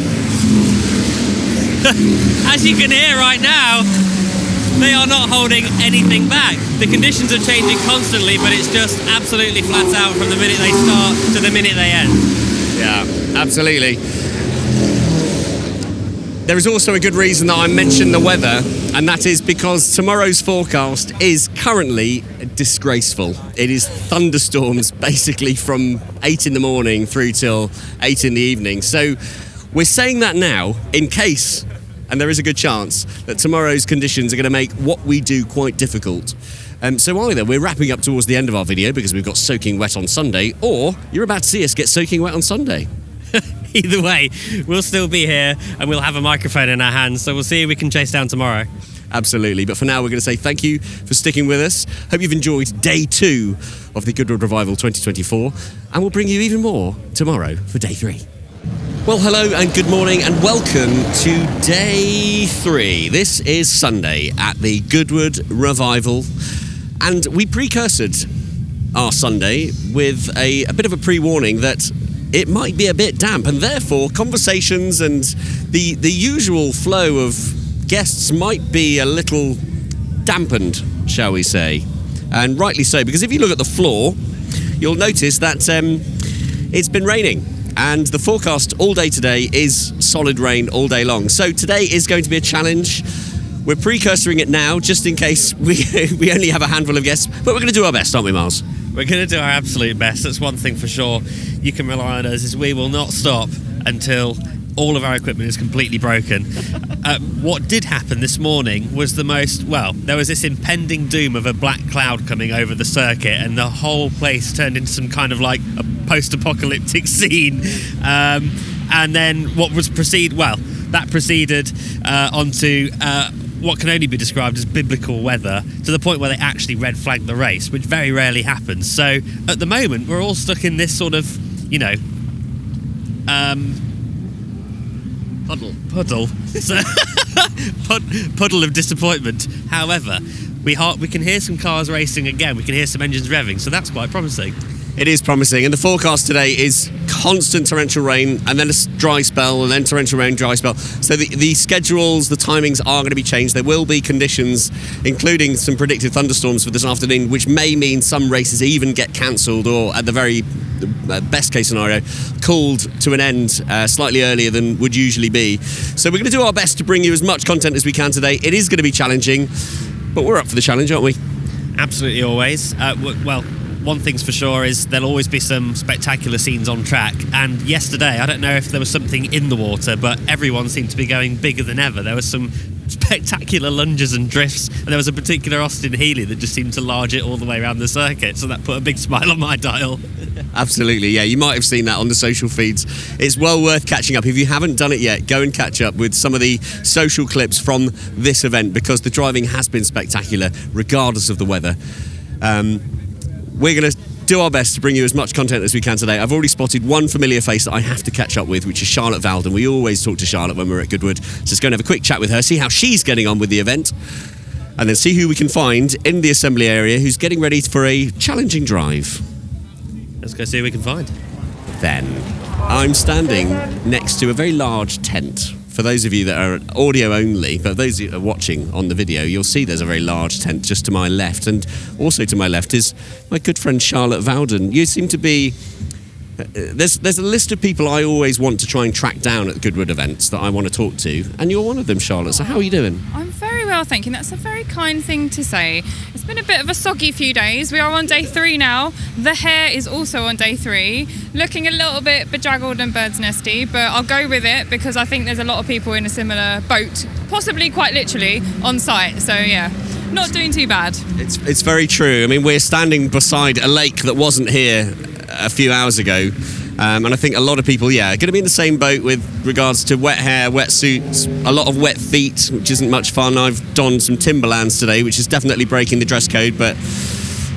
as you can hear right now, they are not holding anything back. The conditions are changing constantly, but it's just absolutely flat out from the minute they start to the minute they end. Yeah, absolutely. There is also a good reason that I mentioned the weather, and that is because tomorrow's forecast is currently disgraceful. It is thunderstorms basically from 8 in the morning through till 8 in the evening. So we're saying that now in case, and there is a good chance, that tomorrow's conditions are going to make what we do quite difficult. So either we're wrapping up towards the end of our video because we've got soaking wet on Sunday, or you're about to see us get soaking wet on Sunday. Either way, we'll still be here and we'll have a microphone in our hands, so we'll see who we can chase down tomorrow. Absolutely, but for now we're going to say thank you for sticking with us. Hope you've enjoyed day 2 of the Goodwood Revival 2024, and we'll bring you even more tomorrow for day 3. Well, hello and good morning and welcome to day 3. This is Sunday at the Goodwood Revival, and we precursored our Sunday with a bit of a pre-warning that it might be a bit damp, and therefore conversations and the usual flow of guests might be a little dampened, shall we say. And rightly so, because if you look at the floor, you'll notice that it's been raining. And the forecast all day today is solid rain all day long. So today is going to be a challenge. We're precursoring it now, just in case we only have a handful of guests. But we're going to do our best, aren't we, Miles? We're going to do our absolute best. That's one thing for sure. You can rely on us, is we will not stop until all of our equipment is completely broken. What did happen this morning was there was this impending doom of a black cloud coming over the circuit, and the whole place turned into some kind of like a post-apocalyptic scene. And then that proceeded onto what can only be described as biblical weather, to the point where they actually red flagged the race, which very rarely happens. So at the moment, we're all stuck in this sort of, puddle of disappointment. However, we can hear some cars racing again. We can hear some engines revving, so that's quite promising. It is promising, and the forecast today is constant torrential rain and then a dry spell and then torrential rain, dry spell. So the schedules, the timings are going to be changed. There will be conditions, including some predicted thunderstorms for this afternoon, which may mean some races even get cancelled, or at the very best case scenario, called to an end slightly earlier than would usually be. So we're going to do our best to bring you as much content as we can today. It is going to be challenging, but we're up for the challenge, aren't we? Absolutely, always. One thing's for sure is there'll always be some spectacular scenes on track, and yesterday, I don't know if there was something in the water, but everyone seemed to be going bigger than ever. There was some spectacular lunges and drifts, and there was a particular Austin Healey that just seemed to large it all the way around the circuit, so that put a big smile on my dial. Absolutely, yeah, you might have seen that on the social feeds. It's well worth catching up. If you haven't done it yet, go and catch up with some of the social clips from this event, because the driving has been spectacular regardless of the weather. We're going to do our best to bring you as much content as we can today. I've already spotted one familiar face that I have to catch up with, which is Charlotte Vowden. We always talk to Charlotte when we're at Goodwood. So let's go and have a quick chat with her, see how she's getting on with the event, and then see who we can find in the assembly area who's getting ready for a challenging drive. Let's go see who we can find. Then, I'm standing next to a very large tent. For those of you that are audio only, but those who are watching on the video, you'll see there's a very large tent just to my left, and also to my left is my good friend Charlotte Vowden. You seem to be... There's a list of people I always want to try and track down at Goodwood events that I want to talk to, and you're one of them, Charlotte. So how are you doing? I'm very well, thank you. That's a very kind thing to say. It's been a bit of a soggy few days. We are on day 3 now. The hair is also on day 3, looking a little bit bedraggled and bird's nesty, but I'll go with it because I think there's a lot of people in a similar boat, possibly quite literally, on site. So yeah, not doing too bad. It's very true. I mean, we're standing beside a lake that wasn't here a few hours ago, And I think a lot of people, are going to be in the same boat with regards to wet hair, wet suits, a lot of wet feet, which isn't much fun. I've donned some Timberlands today, which is definitely breaking the dress code, but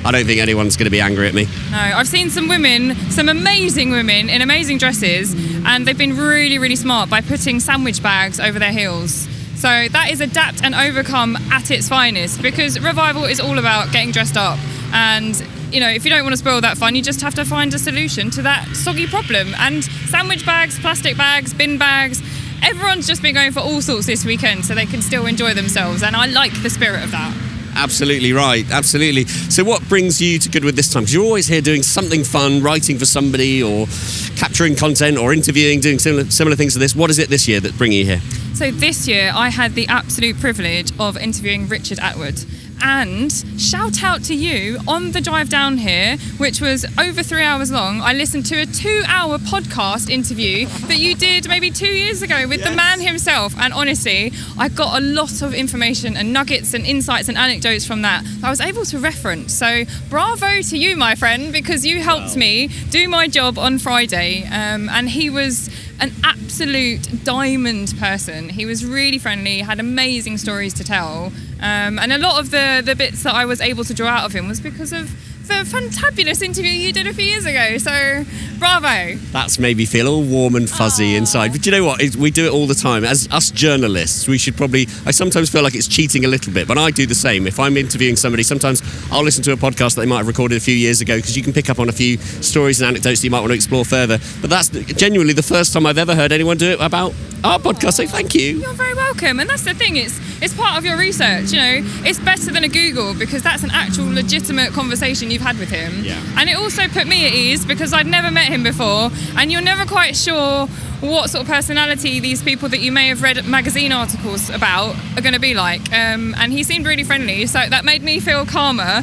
I don't think anyone's going to be angry at me. No, I've seen some amazing women in amazing dresses, and they've been really, really smart by putting sandwich bags over their heels. So that is adapt and overcome at its finest, because Revival is all about getting dressed up. And, if you don't want to spoil that fun, you just have to find a solution to that soggy problem. And sandwich bags, plastic bags, bin bags, everyone's just been going for all sorts this weekend so they can still enjoy themselves. And I like the spirit of that. Absolutely right, absolutely. So what brings you to Goodwood this time? Because you're always here doing something fun, writing for somebody or capturing content or interviewing, doing similar things to this. What is it this year that's bringing you here? So this year I had the absolute privilege of interviewing Richard Atwood. And shout out to you on the drive down here, which was over 3 hours long. I listened to a 2-hour podcast interview that you did maybe 2 years ago with the man himself. And honestly, I got a lot of information and nuggets and insights and anecdotes from that I was able to reference. So bravo to you, my friend, because you helped me do my job on Friday. And he was an absolute diamond person. He was really friendly, had amazing stories to tell. And a lot of the bits that I was able to draw out of him was because of the fantabulous interview you did a few years ago. So, bravo. That's made me feel all warm and fuzzy inside. But you know what? We do it all the time. As us journalists, we should probably... I sometimes feel like it's cheating a little bit, but I do the same. If I'm interviewing somebody, sometimes I'll listen to a podcast that they might have recorded a few years ago, because you can pick up on a few stories and anecdotes that you might want to explore further. But that's genuinely the first time I've ever heard anyone do it about our podcast, so thank you. You're very welcome. And that's the thing, it's part of your research, it's better than a Google, because that's an actual legitimate conversation you've had with him. Yeah. And it also put me at ease, because I'd never met him before, and you're never quite sure what sort of personality these people that you may have read magazine articles about are going to be like. And he seemed really friendly, so that made me feel calmer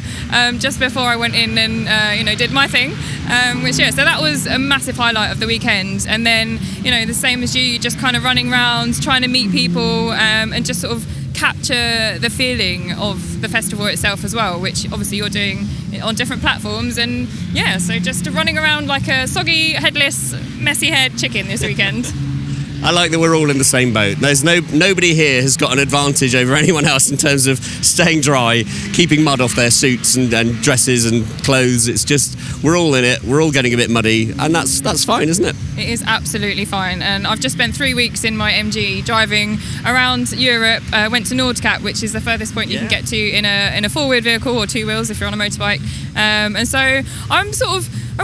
just before I went in and did my thing. So that was a massive highlight of the weekend. And then, the same as you, just kind of running around, trying to meet people, and just sort of capture the feeling of the festival itself as well, which obviously you're doing on different platforms. And so just running around like a soggy, headless, messy haired chicken this weekend. I like that we're all in the same boat. There's nobody here has got an advantage over anyone else in terms of staying dry, keeping mud off their suits and dresses and clothes. It's just, we're all in it, we're all getting a bit muddy, and that's fine, isn't it? It is absolutely fine. And I've just spent 3 weeks in my MG driving around Europe. Went to Nordkapp, which is the furthest point you can get to in a four-wheel vehicle, or two wheels if you're on a motorbike. And so I'm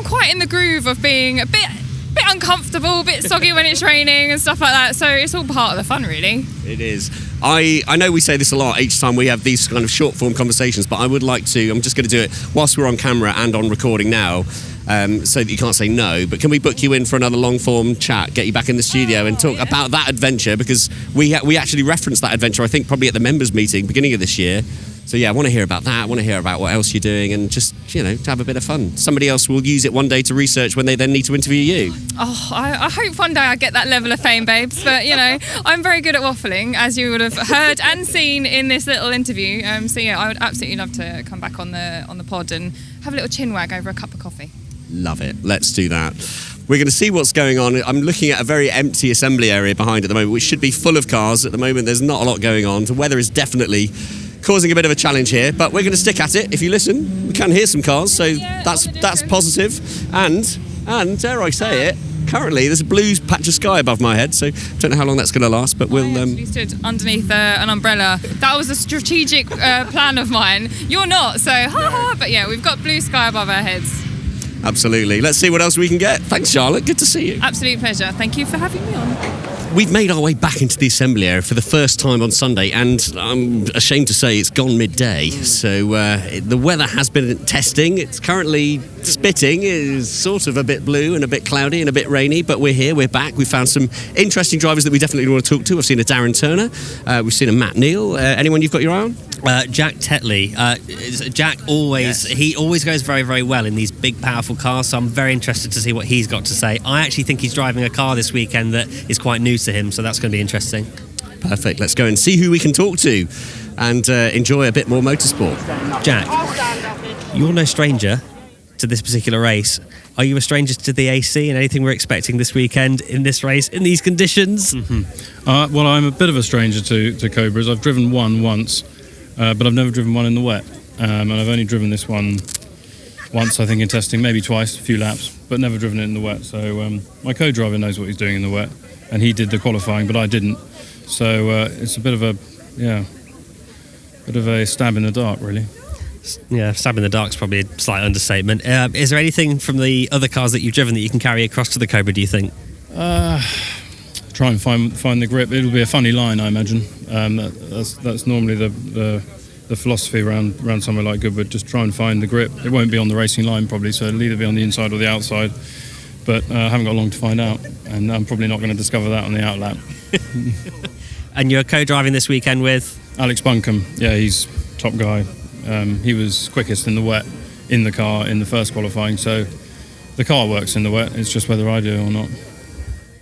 quite in the groove of being a bit uncomfortable, a bit soggy when it's raining and stuff like that. So it's all part of the fun, really. It is. I know we say this a lot each time we have these kind of short form conversations, but I would like to, I'm just going to do it whilst we're on camera and on recording now, so that you can't say no, but can we book you in for another long form chat, get you back in the studio and talk about that adventure, because we actually referenced that adventure, I think probably at the members meeting beginning of this year. So I want to hear about that, I want to hear about what else you're doing, and just, to have a bit of fun. Somebody else will use it one day to research when they then need to interview you. Oh, I hope one day I get that level of fame, babes, but I'm very good at waffling, as you would have heard and seen in this little interview. I would absolutely love to come back on the pod and have a little chin wag over a cup of coffee. Love it. Let's do that. We're going to see what's going on. I'm looking at a very empty assembly area behind at the moment, which should be full of cars. At the moment, there's not a lot going on. The weather is definitely causing a bit of a challenge here, but we're going to stick at it. If you listen, we can hear some cars, so that's positive. And dare I say it, currently there's a blue patch of sky above my head, so don't know how long that's going to last, but we'll... I actually stood underneath an umbrella. That was a strategic plan of mine. You're not, so but we've got blue sky above our heads. Absolutely. Let's see what else we can get. Thanks, Charlotte. Good to see you. Absolute pleasure. Thank you for having me on. We've made our way back into the assembly area for the first time on Sunday, and I'm ashamed to say it's gone midday. So the weather has been testing. It's currently spitting. It is sort of a bit blue and a bit cloudy and a bit rainy, but we're here, we're back. We've found some interesting drivers that we definitely want to talk to. I've seen a Darren Turner. We've seen a Matt Neal. Anyone you've got your eye on? Jack Tetley. Jack he always goes very, very well in these big, powerful cars, so I'm very interested to see what he's got to say. I actually think he's driving a car this weekend that is quite new to him, so that's going to be interesting. Perfect. Let's go and see who we can talk to and enjoy a bit more motorsport. Jack, you're no stranger to this particular race. Are you a stranger to the AC and anything we're expecting this weekend in this race, in these conditions? Well, I'm a bit of a stranger to Cobras. I've driven one once, but I've never driven one in the wet. And I've only driven this one once, I think, in testing, maybe twice, a few laps, but never driven it in the wet. So my co-driver knows what he's doing in the wet, and he did the qualifying, but I didn't. So it's a bit of a stab in the dark, really. Yeah, stab in the dark's probably a slight understatement. Is there anything from the other cars that you've driven that you can carry across to the Cobra, do you think? Try and find the grip. It'll be a funny line, I imagine. That's normally the philosophy around somewhere like Goodwood. Just try and find the grip. It won't be on the racing line probably, so it'll either be on the inside or the outside. But I haven't got long to find out, and I'm probably not going to discover that on the outlap. And you're co-driving this weekend with? Alex Buncombe. Yeah, he's top guy. He was quickest in the wet in the car in the first qualifying, so the car works in the wet. It's just whether I do or not.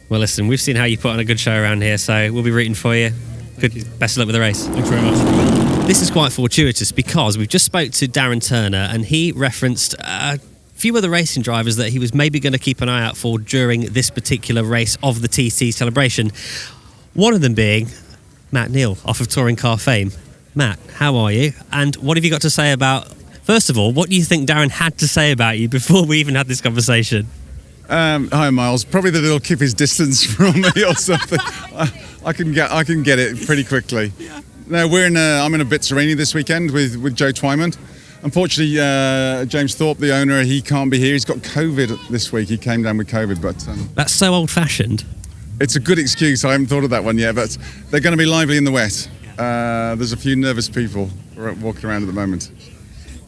Well, listen, we've seen how you put on a good show around here, so we'll be rooting for you. Best of luck with the race. Thanks very much. This is quite fortuitous because we've just spoke to Darren Turner and he referenced a few other racing drivers that he was maybe going to keep an eye out for during this particular race of the TT celebration. One of them being Matt Neal, off of touring car fame. Matt, how are you? And what have you got to say about, first of all, what do you think Darren had to say about you before we even had this conversation? Hi, Miles. Probably that he'll keep his distance from me or something. I can get it pretty quickly. No, I'm in a Bitzerini this weekend with Joe Twyman. Unfortunately, James Thorpe, the owner, he can't be here. He's got COVID this week. He came down with COVID, but that's so old-fashioned. It's a good excuse. I haven't thought of that one yet, but they're going to be lively in the wet. There's a few nervous people walking around at the moment.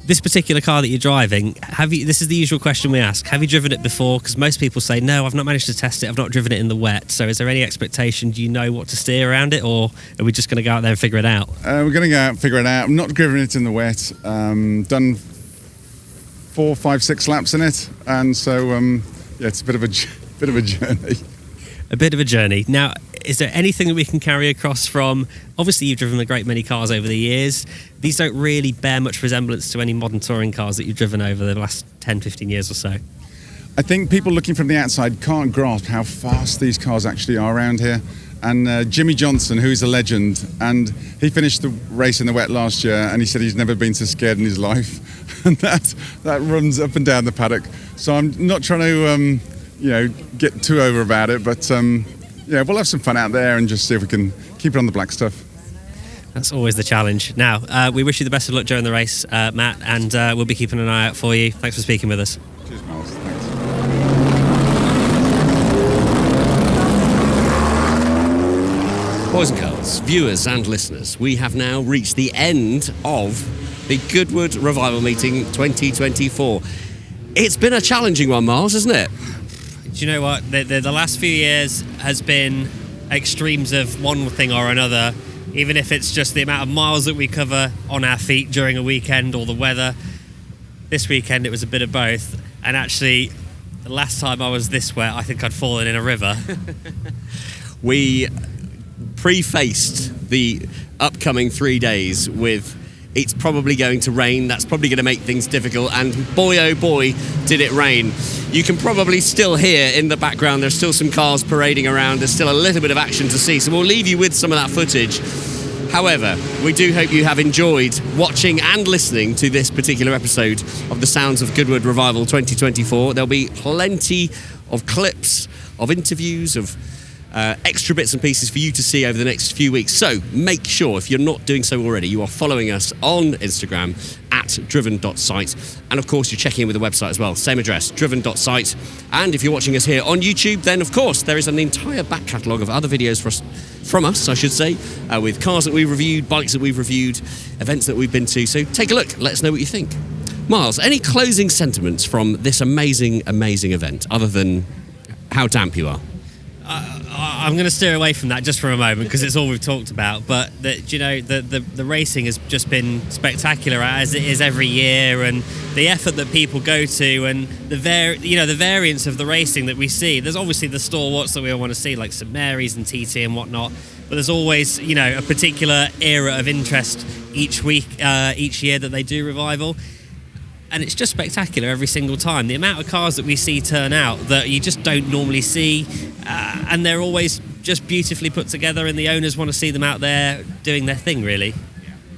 This particular car that you're driving, this is the usual question we ask. Have you driven it before? Because most people say, no, I've not managed to test it. I've not driven it in the wet. So is there any expectation? Do you know what to steer around it? Or are we just going to go out there and figure it out? We're going to go out and figure it out. I'm not driven it in the wet. Done 4, 5, 6 laps in it. And so, it's a bit of a journey. A bit of a journey. Now, is there anything that we can carry across from, obviously you've driven a great many cars over the years. These don't really bear much resemblance to any modern touring cars that you've driven over the last 10, 15 years or so. I think people looking from the outside can't grasp how fast these cars actually are around here. And Jimmy Johnson, who's a legend, and he finished the race in the wet last year, and he said he's never been so scared in his life. And that runs up and down the paddock. So I'm not trying to get too over about it, but we'll have some fun out there and just see if we can keep it on the black stuff. That's always the challenge. Now, we wish you the best of luck during the race, Matt, and we'll be keeping an eye out for you. Thanks for speaking with us. Cheers, Miles. Thanks. Boys and girls, viewers and listeners, we have now reached the end of the Goodwood Revival Meeting 2024. It's been a challenging one, Miles, hasn't it? Do you know what? The last few years has been extremes of one thing or another, even if it's just the amount of miles that we cover on our feet during a weekend or the weather. This weekend it was a bit of both, and actually the last time I was this wet I think I'd fallen in a river. We prefaced the upcoming 3 days with it's probably going to rain, that's probably going to make things difficult, and boy oh boy did it rain. You can probably still hear in the background there's still some cars parading around, there's still a little bit of action to see, so we'll leave you with some of that footage. However, we do hope you have enjoyed watching and listening to this particular episode of the Sounds of Goodwood Revival 2024. There'll be plenty of clips, of interviews, of extra bits and pieces for you to see over the next few weeks. So make sure, if you're not doing so already, you are following us on Instagram at driven.site. And of course, you're checking in with the website as well. Same address, driven.site. And if you're watching us here on YouTube, then of course, there is an entire back catalogue of other videos from us, I should say, with cars that we've reviewed, bikes that we've reviewed, events that we've been to. So take a look. Let us know what you think. Miles, any closing sentiments from this amazing, amazing event, other than how damp you are? I'm going to steer away from that just for a moment because it's all we've talked about. But the racing has just been spectacular, as it is every year, and the effort that people go to, and the variance of the racing that we see. There's obviously the stalwarts that we all want to see, like St Mary's and TT and whatnot. But there's always a particular era of interest each week, each year that they do Revival. and it's just spectacular every single time. The amount of cars that we see turn out that you just don't normally see, and they're always just beautifully put together, and the owners want to see them out there doing their thing, really.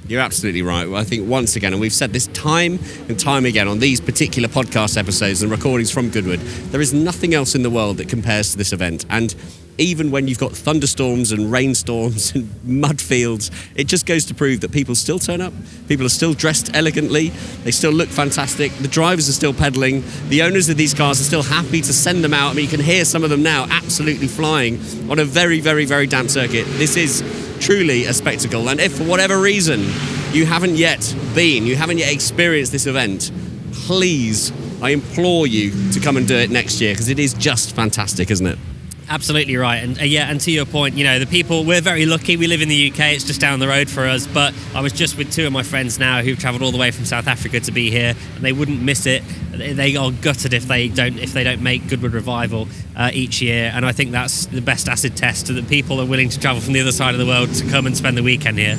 You're absolutely right. I think once again, and we've said this time and time again on these particular podcast episodes and recordings from Goodwood, there is nothing else in the world that compares to this event. And even when you've got thunderstorms and rainstorms and mud fields, it just goes to prove that people still turn up. People are still dressed elegantly. They still look fantastic. The drivers are still pedaling. The owners of these cars are still happy to send them out. I mean, you can hear some of them now absolutely flying on a very, very, very damp circuit. This is truly a spectacle. And if for whatever reason you haven't yet experienced this event, please, I implore you to come and do it next year, because it is just fantastic, isn't it? Absolutely right, and to your point, the people, we're very lucky. We live in the UK; it's just down the road for us. But I was just with two of my friends now who've travelled all the way from South Africa to be here, and they wouldn't miss it. They are gutted if they don't make Goodwood Revival each year, and I think that's the best acid test that people are willing to travel from the other side of the world to come and spend the weekend here.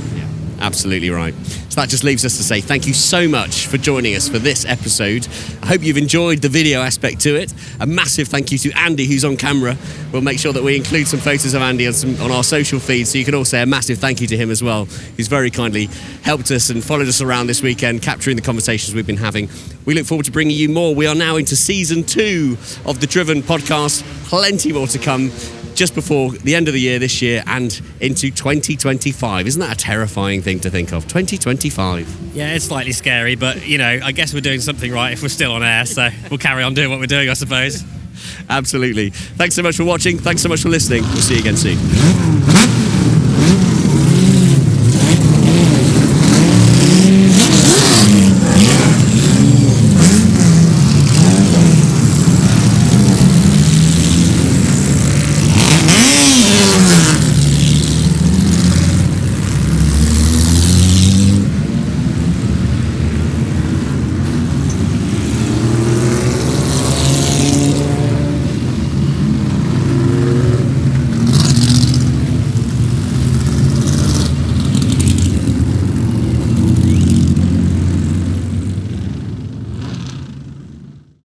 Absolutely right. So that just leaves us to say thank you so much for joining us for this episode. I hope you've enjoyed the video aspect to it. A massive thank you to Andy, who's on camera. We'll make sure that we include some photos of Andy on our social feed, so you can all say a massive thank you to him as well, who's very kindly helped us and followed us around this weekend, capturing the conversations we've been having. We look forward to bringing you more. We are now into season 2 of the Driven podcast. Plenty more to come just before the end of the year this year and into 2025. Isn't that a terrifying thing to think of? 2025. Yeah, it's slightly scary, but I guess we're doing something right if we're still on air, so we'll carry on doing what we're doing, I suppose. Absolutely. Thanks so much for watching. Thanks so much for listening. We'll see you again soon.